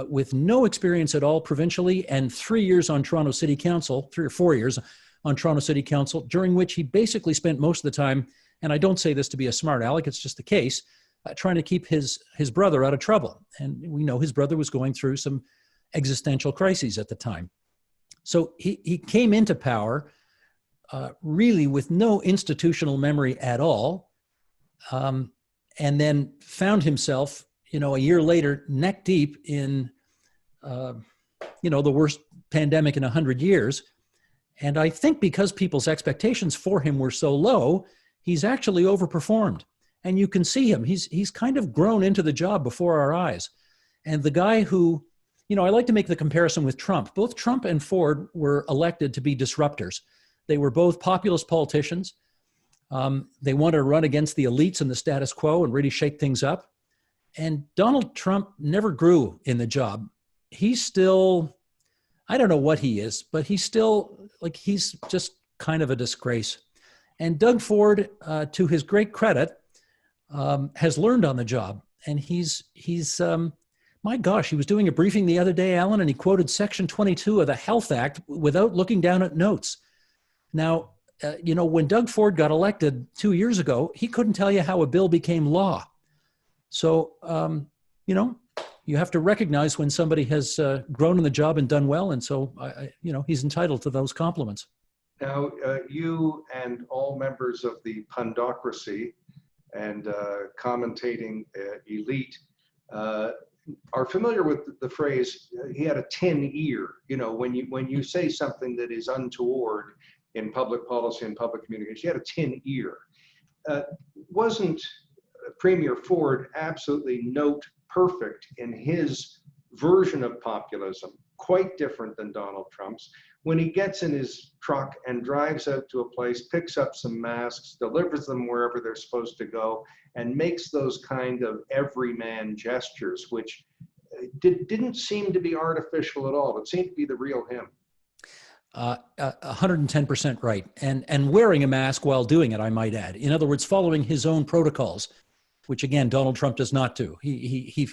[SPEAKER 3] with no experience at all provincially and 3 years on Toronto City Council, 3 or 4 years on Toronto City Council, during which he basically spent most of the time, and I don't say this to be a smart aleck, it's just the case, trying to keep his brother out of trouble. And we know his brother was going through some existential crises at the time. So he came into power really with no institutional memory at all, and then found himself, a year later, neck deep in, the worst pandemic in 100 years. And I think because people's expectations for him were so low, he's actually overperformed. And you can see him. He's kind of grown into the job before our eyes. And the guy who, I like to make the comparison with Trump. Both Trump and Ford were elected to be disruptors. They were both populist politicians. They wanted to run against the elites and the status quo and really shake things up. And Donald Trump never grew in the job. He's still, I don't know what he is, but he's still, he's just kind of a disgrace. And Doug Ford, to his great credit, has learned on the job. And he's my gosh, he was doing a briefing the other day, Alan, and he quoted Section 22 of the Health Act without looking down at notes. Now, when Doug Ford got elected 2 years ago, he couldn't tell you how a bill became law. So, you have to recognize when somebody has grown in the job and done well. And so, he's entitled to those compliments.
[SPEAKER 2] Now, you and all members of the pundocracy and commentating elite are familiar with the phrase, he had a tin ear. When you say something that is untoward in public policy and public communication, he had a tin ear. Wasn't Premier Ford absolutely note perfect in his version of populism, quite different than Donald Trump's? When he gets in his truck and drives out to a place, picks up some masks, delivers them wherever they're supposed to go, and makes those kind of everyman gestures, which didn't seem to be artificial at all. It seemed to be the real him.
[SPEAKER 3] 110% right. And wearing a mask while doing it, I might add. In other words, following his own protocols, which again, Donald Trump does not do. He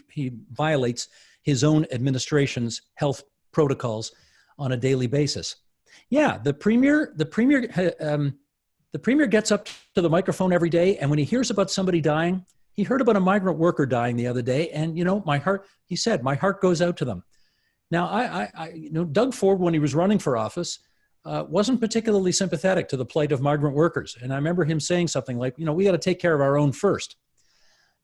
[SPEAKER 3] violates his own administration's health protocols on a daily basis. Yeah, the premier gets up to the microphone every day, and when he hears about somebody dying, he heard about a migrant worker dying the other day, and my heart goes out to them. Now, Doug Ford, when he was running for office, wasn't particularly sympathetic to the plight of migrant workers, and I remember him saying something like, we got to take care of our own first.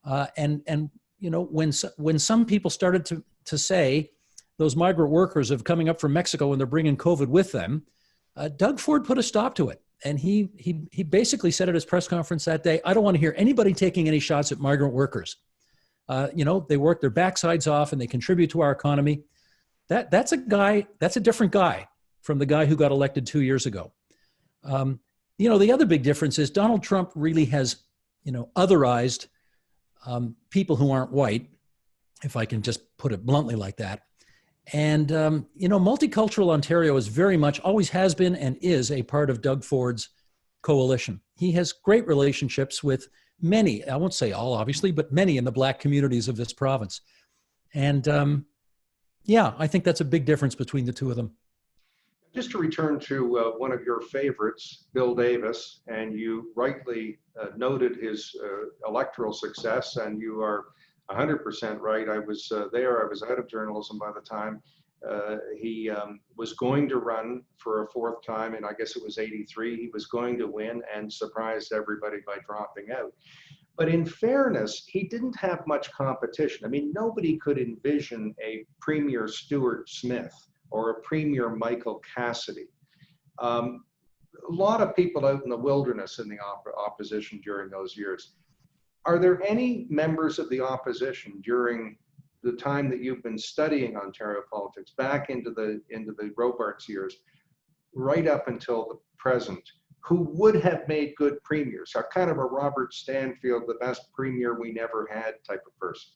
[SPEAKER 3] When some people started to say those migrant workers are coming up from Mexico and they're bringing COVID with them, Doug Ford put a stop to it. And he basically said at his press conference that day, I don't want to hear anybody taking any shots at migrant workers. They work their backsides off and they contribute to our economy. That's a different guy from the guy who got elected 2 years ago. The other big difference is Donald Trump really has, otherized people who aren't white, if I can just put it bluntly like that. And, multicultural Ontario is very much, always has been and is a part of Doug Ford's coalition. He has great relationships with many, I won't say all obviously, but many in the Black communities of this province. And I think that's a big difference between the two of them.
[SPEAKER 2] Just to return to one of your favorites, Bill Davis, and you rightly noted his electoral success, and you are 100% right. I was there. I was out of journalism by the time he was going to run for a fourth time, and I guess it was 83. He was going to win and surprised everybody by dropping out. But in fairness, he didn't have much competition. I mean, nobody could envision a Premier Stuart Smith or a Premier Michael Cassidy. A lot of people out in the wilderness in the opposition during those years. Are there any members of the opposition during the time that you've been studying Ontario politics, back into the Robarts years, right up until the present who would have made good premiers, are kind of a Robert Stanfield, the best premier we never had type of person?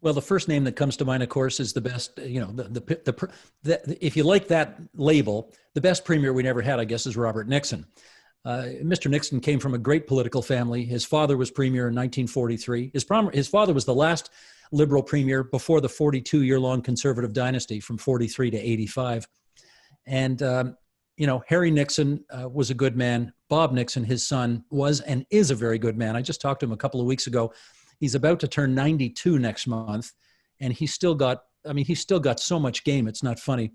[SPEAKER 3] Well, the first name that comes to mind, of course, is the best, if you like that label, the best premier we never had, I guess, is Robert Nixon. Mr. Nixon came from a great political family. His father was premier in 1943. His father was the last liberal premier before the 42-year-long conservative dynasty from 43 to 85. And, Harry Nixon was a good man. Bob Nixon, his son, was and is a very good man. I just talked to him a couple of weeks ago. He's about to turn 92 next month, and he's still got so much game. It's not funny.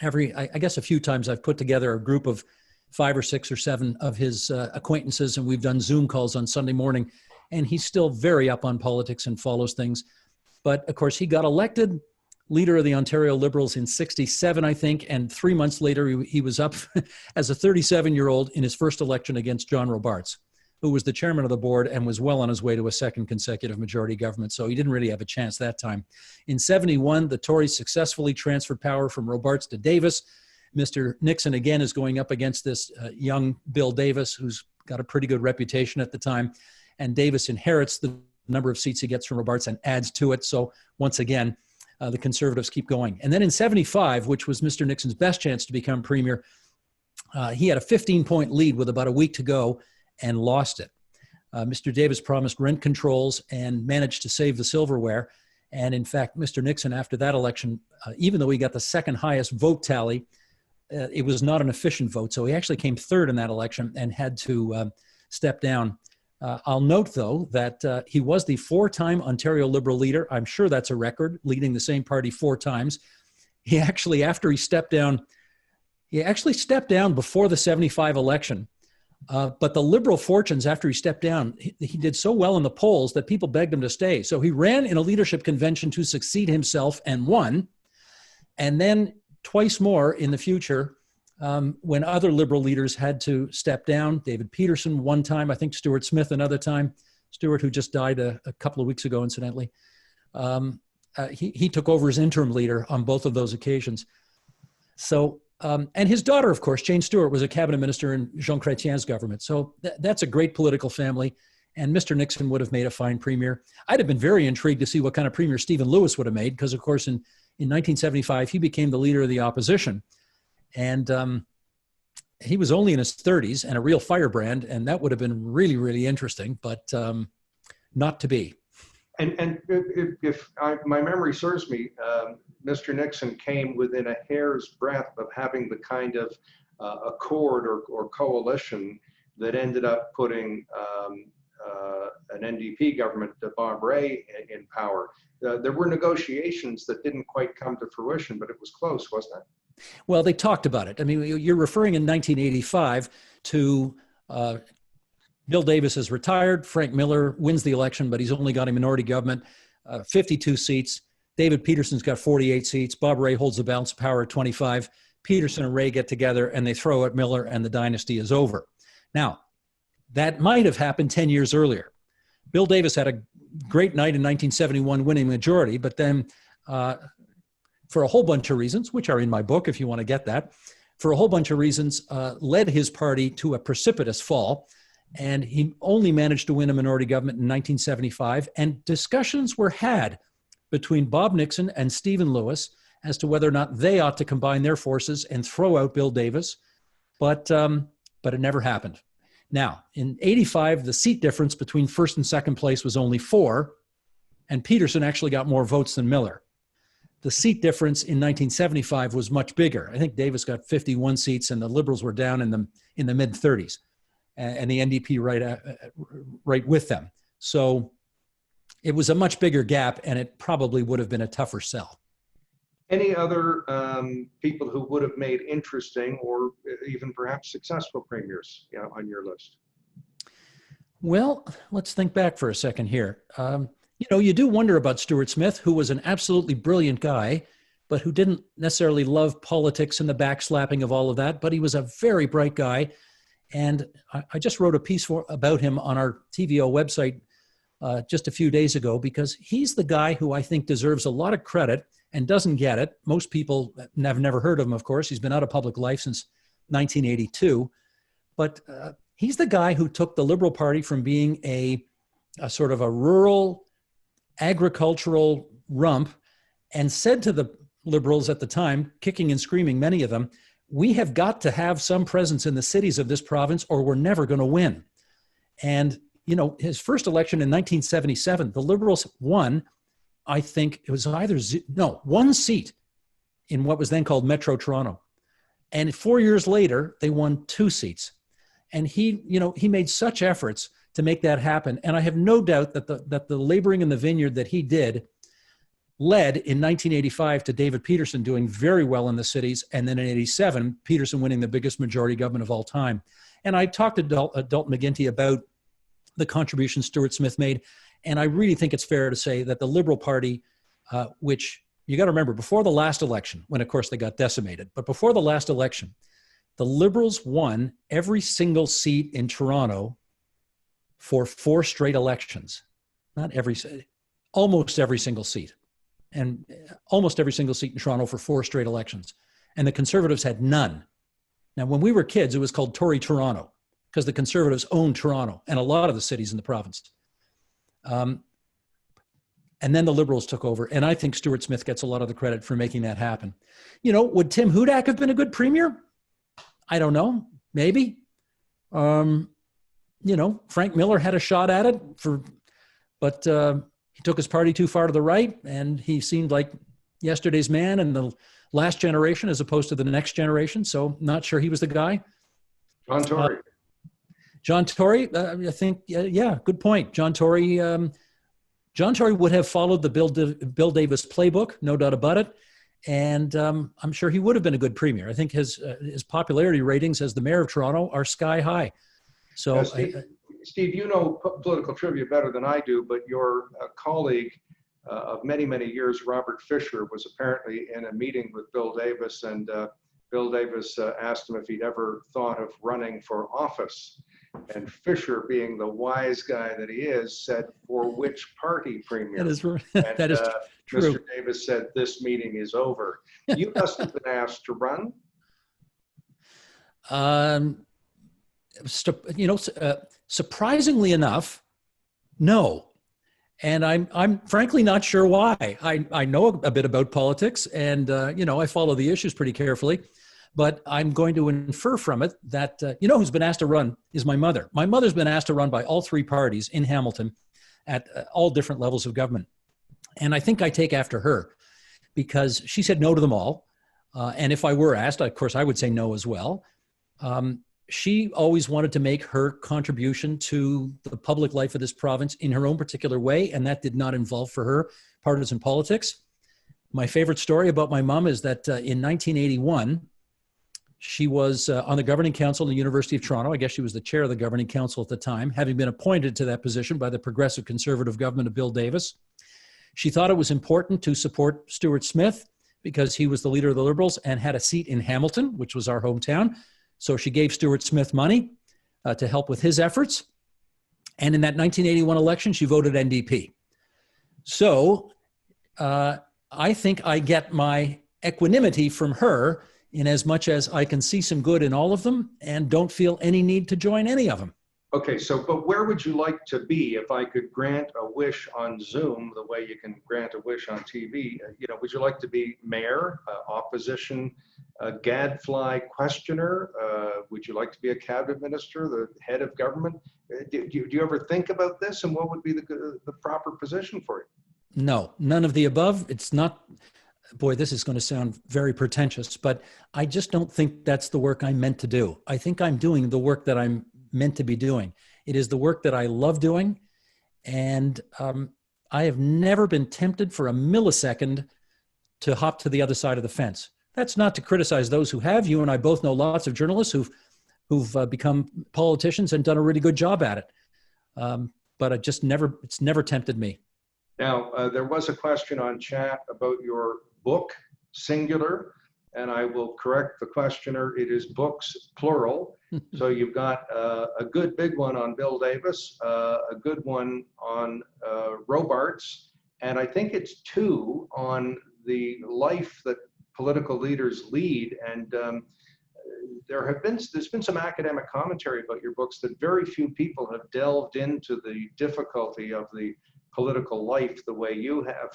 [SPEAKER 3] I guess a few times I've put together a group of 5 or 6 or 7 of his acquaintances, and we've done Zoom calls on Sunday morning, and he's still very up on politics and follows things. But of course, he got elected leader of the Ontario Liberals in 67, I think, and 3 months later, he was up as a 37-year-old in his first election against John Robarts, who was the chairman of the board and was well on his way to a second consecutive majority government. So he didn't really have a chance that time. In 71, the Tories successfully transferred power from Robarts to Davis. Mr. Nixon again is going up against this young Bill Davis, who's got a pretty good reputation at the time. And Davis inherits the number of seats he gets from Robarts and adds to it. So once again, the Conservatives keep going. And then in 75, which was Mr. Nixon's best chance to become premier, he had a 15-point lead with about a week to go and lost it. Mr. Davis promised rent controls and managed to save the silverware. And in fact, Mr. Nixon, after that election, even though he got the second highest vote tally, it was not an efficient vote. So he actually came third in that election and had to step down. I'll note, though, that he was the 4-time Ontario Liberal leader. I'm sure that's a record, leading the same party 4 times. He actually, after he stepped down, before the 75 election. But the Liberal fortunes, after he stepped down, he did so well in the polls that people begged him to stay. So he ran in a leadership convention to succeed himself and won. And then twice more in the future, when other Liberal leaders had to step down. David Peterson one time, I think Stuart Smith another time. Stuart, who just died a couple of weeks ago, incidentally. He took over as interim leader on both of those occasions. So, and his daughter, of course, Jane Stewart, was a cabinet minister in Jean Chrétien's government. So that's a great political family. And Mr. Nixon would have made a fine premier. I'd have been very intrigued to see what kind of premier Stephen Lewis would have made, because, of course, in 1975, he became the leader of the opposition. And he was only in his 30s and a real firebrand, and that would have been really, really interesting, but not to be.
[SPEAKER 2] And if my memory serves me, Mr. Nixon came within a hair's breadth of having the kind of accord or coalition that ended up putting an NDP government, Bob Rae, in power. There were negotiations that didn't quite come to fruition, but it was close, wasn't it?
[SPEAKER 3] Well, they talked about it. I mean, you're referring in 1985 to Bill Davis is retired. Frank Miller wins the election, but he's only got a minority government, 52 seats. David Peterson's got 48 seats. Bob Rae holds the balance of power at 25. Peterson and Rae get together and they throw at Miller, and the dynasty is over. Now, that might have happened 10 years earlier. Bill Davis had a great night in 1971, winning majority, but then for a whole bunch of reasons, which are in my book if you want to get that, for a whole bunch of reasons, led his party to a precipitous fall. And he only managed to win a minority government in 1975. And discussions were had between Bob Nixon and Stephen Lewis as to whether or not they ought to combine their forces and throw out Bill Davis. But it never happened. Now, in 85, the seat difference between first and second place was only 4, and Peterson actually got more votes than Miller. The seat difference in 1975 was much bigger. I think Davis got 51 seats, and the Liberals were down in the mid-30s, and the NDP right with them. So it was a much bigger gap, and it probably would have been a tougher sell.
[SPEAKER 2] Any other people who would have made interesting or even perhaps successful premiers, on your list?
[SPEAKER 3] Well, let's think back for a second here. You do wonder about Stuart Smith, who was an absolutely brilliant guy, but who didn't necessarily love politics and the backslapping of all of that. But he was a very bright guy. And I just wrote a piece about him on our TVO website just a few days ago, because he's the guy who I think deserves a lot of credit and doesn't get it. Most people have never heard of him, of course. He's been out of public life since 1982. But he's the guy who took the Liberal Party from being a sort of a rural agricultural rump and said to the Liberals at the time, kicking and screaming, many of them, we have got to have some presence in the cities of this province or we're never going to win. And, you know, his first election in 1977, the Liberals won, I think it was either, one seat in what was then called Metro Toronto. And 4 years later, they won 2 seats. And he made such efforts to make that happen. And I have no doubt that the laboring in the vineyard that he did led in 1985 to David Peterson doing very well in the cities. And then in 87, Peterson winning the biggest majority government of all time. And I talked to Dalton McGuinty about the contribution Stuart Smith made. And I really think it's fair to say that the Liberal Party, which you got to remember, before the last election, when of course they got decimated, but before the last election, the Liberals won every single seat in Toronto for 4 straight elections. Almost every single seat. And almost every single seat in Toronto for 4 straight elections. And the Conservatives had none. Now, when we were kids, it was called Tory Toronto because the Conservatives owned Toronto and a lot of the cities in the province. And then the Liberals took over. And I think Stuart Smith gets a lot of the credit for making that happen. You know, would Tim Hudak have been a good premier? I don't know. Maybe. You know, Frank Miller had a shot at it but he took his party too far to the right, and he seemed like yesterday's man and the last generation as opposed to the next generation. So not sure he was the guy. John Tory, I think, yeah, good point. John Tory would have followed the Bill Davis playbook, no doubt about it. And I'm sure he would have been a good premier. I think his popularity ratings as the mayor of Toronto are sky high. So,
[SPEAKER 2] Steve, you know political trivia better than I do, but your colleague of many, many years, Robert Fisher, was apparently in a meeting with Bill Davis, and Bill Davis asked him if he'd ever thought of running for office. And Fisher, being the wise guy that he is, said, "For which party, Premier?"
[SPEAKER 3] That is
[SPEAKER 2] and,
[SPEAKER 3] true.
[SPEAKER 2] Mr. Davis said, "This meeting is over." You must have been asked to run.
[SPEAKER 3] Surprisingly enough, no. And I'm frankly not sure why. I know a bit about politics and, I follow the issues pretty carefully, but I'm going to infer from it that, who's been asked to run is my mother. My mother's been asked to run by all 3 parties in Hamilton at all different levels of government. And I think I take after her because she said no to them all. And if I were asked, of course, I would say no as well. She always wanted to make her contribution to the public life of this province in her own particular way, and that did not involve for her partisan politics. My favorite story about my mom is that in 1981, she was on the governing council of the University of Toronto. I guess she was the chair of the governing council at the time, having been appointed to that position by the progressive conservative government of Bill Davis. She thought it was important to support Stuart Smith because he was the leader of the Liberals and had a seat in Hamilton, which was our hometown. So she gave Stuart Smith money to help with his efforts. And in that 1981 election, she voted NDP. So I think I get my equanimity from her in as much as I can see some good in all of them and don't feel any need to join any of them.
[SPEAKER 2] Okay, but where would you like to be if I could grant a wish on Zoom the way you can grant a wish on TV? Would you like to be mayor, opposition, gadfly questioner? Would you like to be a cabinet minister, the head of government? Do you ever think about this, and what would be the proper position for you?
[SPEAKER 3] No, none of the above. It's not, boy, this is going to sound very pretentious, but I just don't think that's the work I'm meant to do. I think I'm doing the work that I'm meant to be doing. It is the work that I love doing. And I have never been tempted for a millisecond to hop to the other side of the fence. That's not to criticize those who have. You and I both know lots of journalists who've become politicians and done a really good job at it. But it's never tempted me.
[SPEAKER 2] Now, there was a question on chat about your book, singular, and I will correct the questioner. It is books, plural. So you've got a good big one on Bill Davis, a good one on Robarts, and I think it's 2 on the life that political leaders lead. And there's been some academic commentary about your books that very few people have delved into the difficulty of the political life the way you have.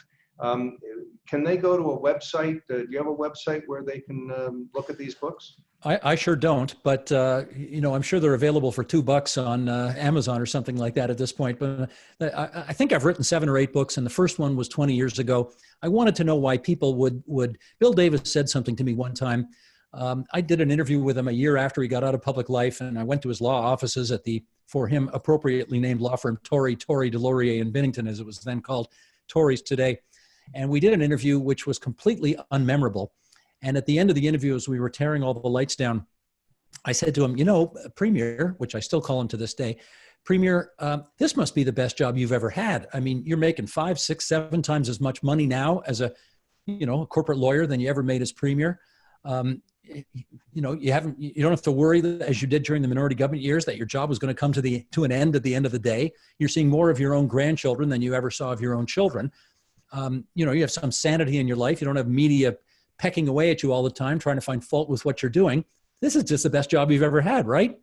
[SPEAKER 2] Can they go to a website? Do you have a website where they can look at these books?
[SPEAKER 3] I sure don't, but I'm sure they're available for $2 on Amazon or something like that at this point. But I think I've written 7 or 8 books, and the first one was 20 years ago. I wanted to know why people would. Bill Davis said something to me one time. I did an interview with him a year after he got out of public life, and I went to his law offices at the, for him, appropriately named law firm Torrey, Delorier and Bennington, as it was then called, Torrey's today. And we did an interview which was completely unmemorable. And at the end of the interview, as we were tearing all the lights down, I said to him, Premier, which I still call him to this day, Premier, this must be the best job you've ever had. I mean, you're making 5, 6, 7 times as much money now as a corporate lawyer than you ever made as Premier. You don't have to worry as you did during the minority government years that your job was going to come to an end at the end of the day. You're seeing more of your own grandchildren than you ever saw of your own children. You have some sanity in your life. You don't have media pecking away at you all the time, trying to find fault with what you're doing. This is just the best job you've ever had, right?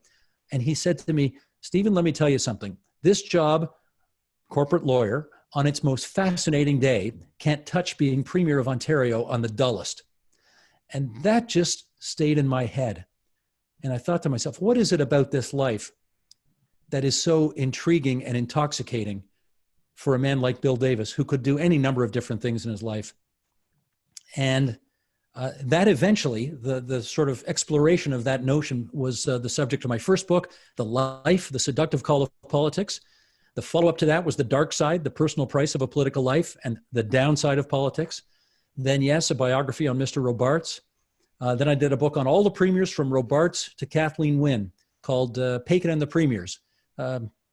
[SPEAKER 3] And he said to me, Stephen, let me tell you something. This job, corporate lawyer, on its most fascinating day, can't touch being Premier of Ontario on the dullest. And that just stayed in my head. And I thought to myself, what is it about this life that is so intriguing and intoxicating for a man like Bill Davis, who could do any number of different things in his life? And that eventually, the sort of exploration of that notion was the subject of my first book, The Life, The Seductive Call of Politics. The follow-up to that was The Dark Side, The Personal Price of a Political Life, and The Downside of Politics. Then, yes, a biography on Mr. Robarts. Then I did a book on all the premiers from Robarts to Kathleen Wynne called Paikin and the Premiers,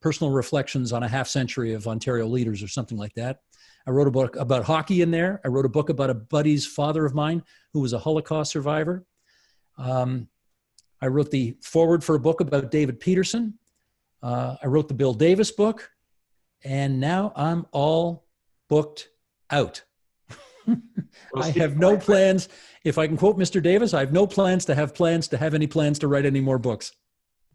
[SPEAKER 3] Personal Reflections on a Half Century of Ontario Leaders or something like that. I wrote a book about hockey in there. I wrote a book about a buddy's father of mine who was a Holocaust survivor. I wrote the foreword for a book about David Peterson. I wrote the Bill Davis book. And now I'm all booked out.
[SPEAKER 2] Well,
[SPEAKER 3] I
[SPEAKER 2] Steve,
[SPEAKER 3] have no plans. If I can quote Mr. Davis, I have no plans to have any plans to write any more books.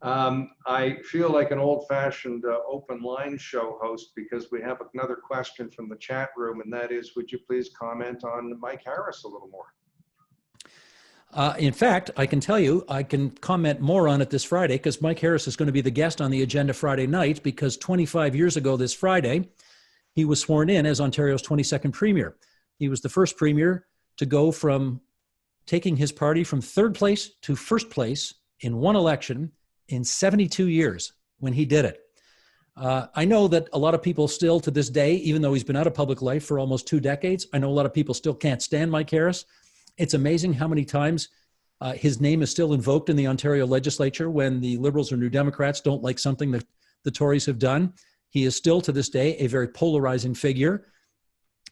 [SPEAKER 2] I feel like an old-fashioned open line show host because we have another question from the chat room, and that is, would you please comment on Mike Harris a little more?
[SPEAKER 3] In fact, I can tell you, I can comment more on it this Friday because Mike Harris is going to be the guest on the agenda Friday night, because 25 years ago this Friday, he was sworn in as Ontario's 22nd Premier. He was the first Premier to go from taking his party from 3rd place to 1st place in one election in 72 years when he did it. I know that a lot of people still to this day, even though he's been out of public life for almost 2 decades, I know a lot of people still can't stand Mike Harris. It's amazing how many times his name is still invoked in the Ontario legislature when the Liberals or New Democrats don't like something that the Tories have done. He is still to this day a very polarizing figure,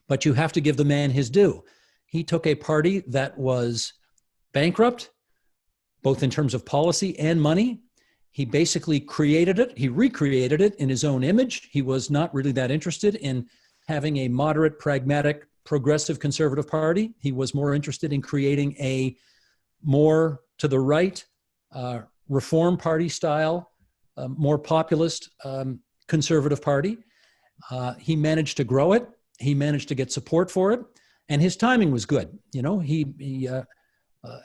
[SPEAKER 3] but you have to give the man his due. He took a party that was bankrupt, both in terms of policy and money. He basically created it. He recreated it in his own image. He was not really that interested in having a moderate, pragmatic, progressive conservative party. He was more interested in creating a more to the right, reform party style, more populist conservative party. He managed to grow it. He managed to get support for it. And his timing was good.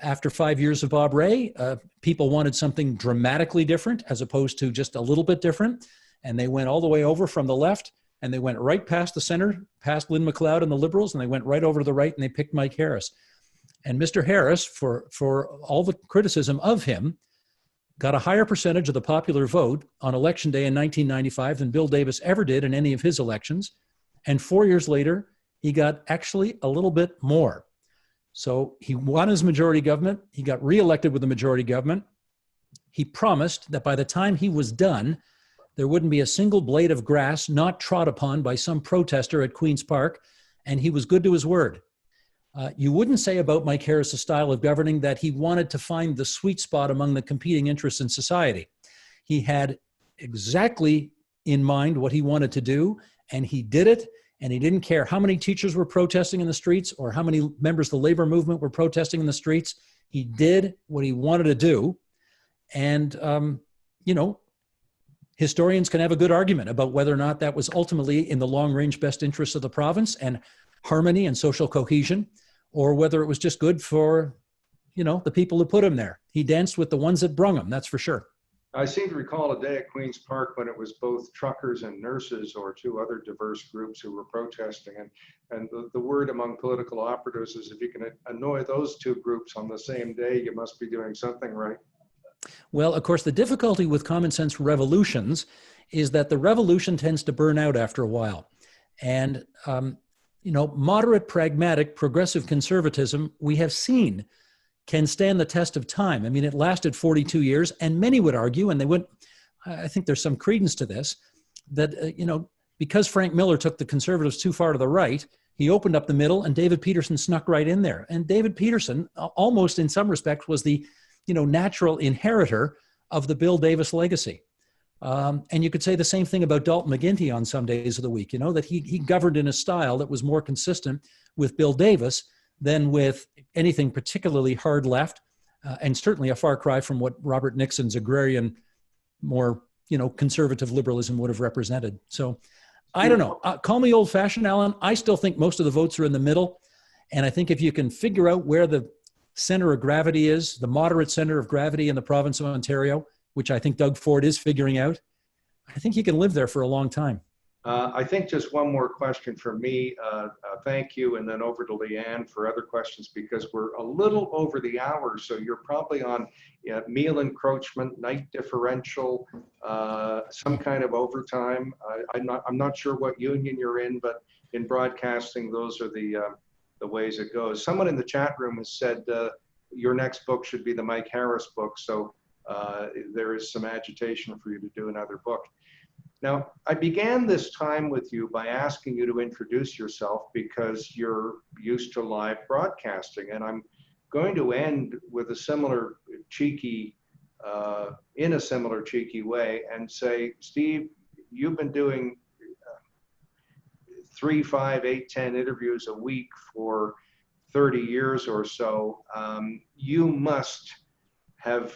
[SPEAKER 3] After 5 years of Bob Rae, people wanted something dramatically different as opposed to just a little bit different. And they went all the way over from the left, and they went right past the center, past Lynn McLeod and the Liberals, and they went right over to the right, and they picked Mike Harris. And Mr. Harris, for all the criticism of him, got a higher percentage of the popular vote on Election Day in 1995 than Bill Davis ever did in any of his elections. And 4 years later, he got actually a little bit more. So he won his majority government. He got reelected with the majority government. He promised that by the time he was done, there wouldn't be a single blade of grass not trod upon by some protester at Queen's Park, and he was good to his word. You wouldn't say about Mike Harris's style of governing that he wanted to find the sweet spot among the competing interests in society. He had exactly in mind what he wanted to do, and he did it, and he didn't care how many teachers were protesting in the streets or how many members of the labor movement were protesting in the streets. He did what he wanted to do. And, you know, historians can have a good argument about whether or not that was ultimately in the long range best interests of the province and harmony and social cohesion, or whether it was just good for, you know, the people who put him there. He danced with the ones that brung him, that's for sure.
[SPEAKER 2] I seem to recall a day at Queen's Park when it was both truckers and nurses or two other diverse groups who were protesting. And the word among political operatives is if you can annoy those two groups on the same day, you must be doing something right.
[SPEAKER 3] Well, of course, the difficulty with common sense revolutions is that the revolution tends to burn out after a while. And, you know, moderate, pragmatic, progressive conservatism, we have seen, can stand the test of time. I mean, it lasted 42 years, and many would argue, and they would, I think there's some credence to this, that, you know, because Frank Miller took the conservatives too far to the right, he opened up the middle, and David Peterson snuck right in there. And David Peterson, almost in some respects, was the, you know, natural inheritor of the Bill Davis legacy. And you could say the same thing about Dalton McGuinty on some days of the week, you know, that he governed in a style that was more consistent with Bill Davis than with anything particularly hard left, and certainly a far cry from what Robert Nixon's agrarian, more, you know, conservative liberalism would have represented. So I don't know. Call me old-fashioned, Alan. I still think most of the votes are in the middle. And I think if you can figure out where the center of gravity is, the moderate center of gravity in the province of Ontario, which I think Doug Ford is figuring out, I think you can live there for a long time.
[SPEAKER 2] I think just one more question from me. Thank you, and then over to Leanne for other questions, because we're a little over the hour, so you're probably on meal encroachment, night differential, some kind of overtime. I'm not sure what union you're in, but in broadcasting, those are the ways it goes. Someone in the chat room has said your next book should be the Mike Harris book, so there is some agitation for you to do another book. Now, I began this time with you by asking you to introduce yourself because you're used to live broadcasting, and I'm going to end with a similar cheeky, in a similar cheeky way, and say, Steve, you've been doing 3, 5, 8, 10 interviews a week for 30 years or so. You must have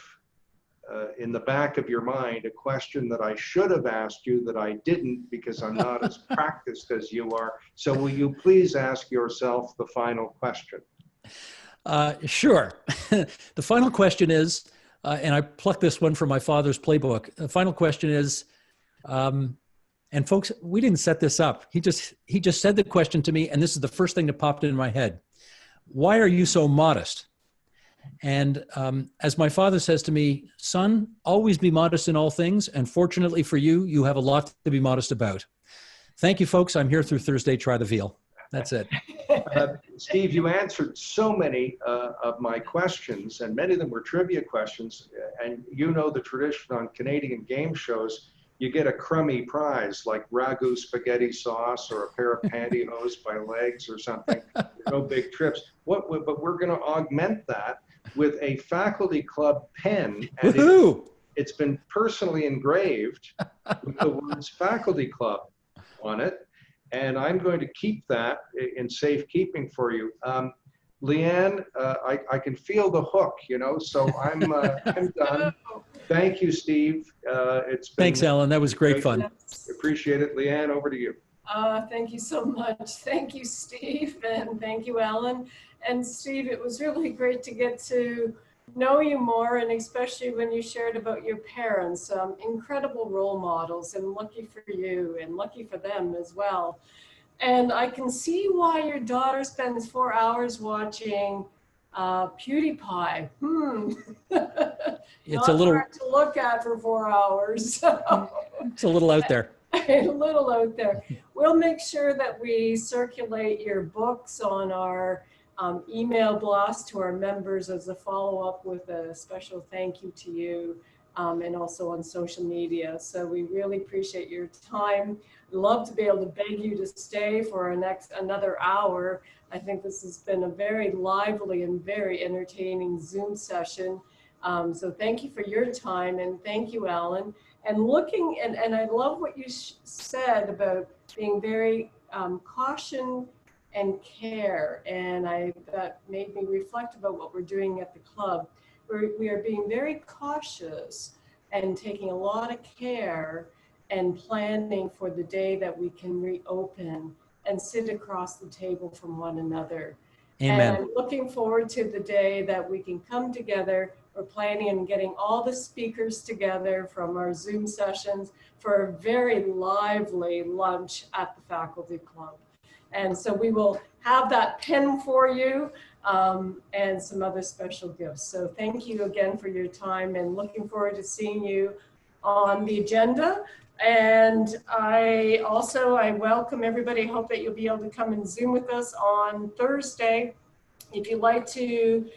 [SPEAKER 2] in the back of your mind a question that I should have asked you that I didn't because I'm not as practiced as you are. So will you please ask yourself the final question?
[SPEAKER 3] Sure. The final question is, and I plucked this one from my father's playbook. The final question is, and folks, we didn't set this up. He just said the question to me, and this is the first thing that popped in my head. Why are you so modest? And as my father says to me, son, always be modest in all things. And fortunately for you, you have a lot to be modest about. Thank you, folks. I'm here through Thursday. Try the veal. That's it.
[SPEAKER 2] Steve, you answered so many of my questions, and many of them were trivia questions. And you know the tradition on Canadian game shows, you get a crummy prize like ragu spaghetti sauce or a pair of pantyhose by Legs or something. No big trips. But we're going to augment that with a faculty club pen, and it's been personally engraved with the words faculty club on it, and I'm going to keep that in safekeeping for you. Leanne, I can feel the hook, you know, so I'm done. Thank you, Steve.
[SPEAKER 3] Thanks, Alan. That was great fun.
[SPEAKER 2] Appreciate it. Leanne, over to you.
[SPEAKER 1] Thank you so much. Thank you, Steve, and thank you, Alan. And Steve, it was really great to get to know you more, and especially when you shared about your parents, incredible role models, and lucky for you and lucky for them as well. And I can see why your daughter spends 4 hours watching PewDiePie.
[SPEAKER 3] It's a little
[SPEAKER 1] hard to look at for 4 hours.
[SPEAKER 3] It's a little out there.
[SPEAKER 1] A little out there. We'll make sure that we circulate your books on our email blast to our members as a follow-up with a special thank you to you, and also on social media. So we really appreciate your time. Love to be able to beg you to stay for another hour. I think this has been a very lively and very entertaining Zoom session. So thank you for your time, and thank you, Alan. And and I love what you said about being very and care. And that made me reflect about what we're doing at the club. We are being very cautious and taking a lot of care and planning for the day that we can reopen and sit across the table from one another.
[SPEAKER 3] Amen.
[SPEAKER 1] And I'm looking forward to the day that we can come together. We're planning on getting all the speakers together from our Zoom sessions for a very lively lunch at the faculty club. And so we will have that pin for you and some other special gifts. So thank you again for your time, and looking forward to seeing you on the agenda. And I welcome everybody. Hope that you'll be able to come and Zoom with us on Thursday. If you'd like to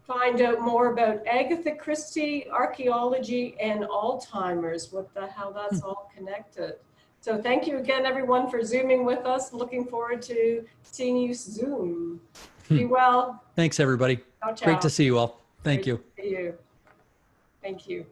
[SPEAKER 1] find out more about Agatha Christie, archaeology, and Alzheimer's, how that's all connected. So thank you again, everyone, for Zooming with us. Looking forward to seeing you Zoom. Be well.
[SPEAKER 3] Thanks, everybody.
[SPEAKER 1] Ciao, ciao.
[SPEAKER 3] Great to see you all. Thank you.
[SPEAKER 1] Great to see you. Thank you.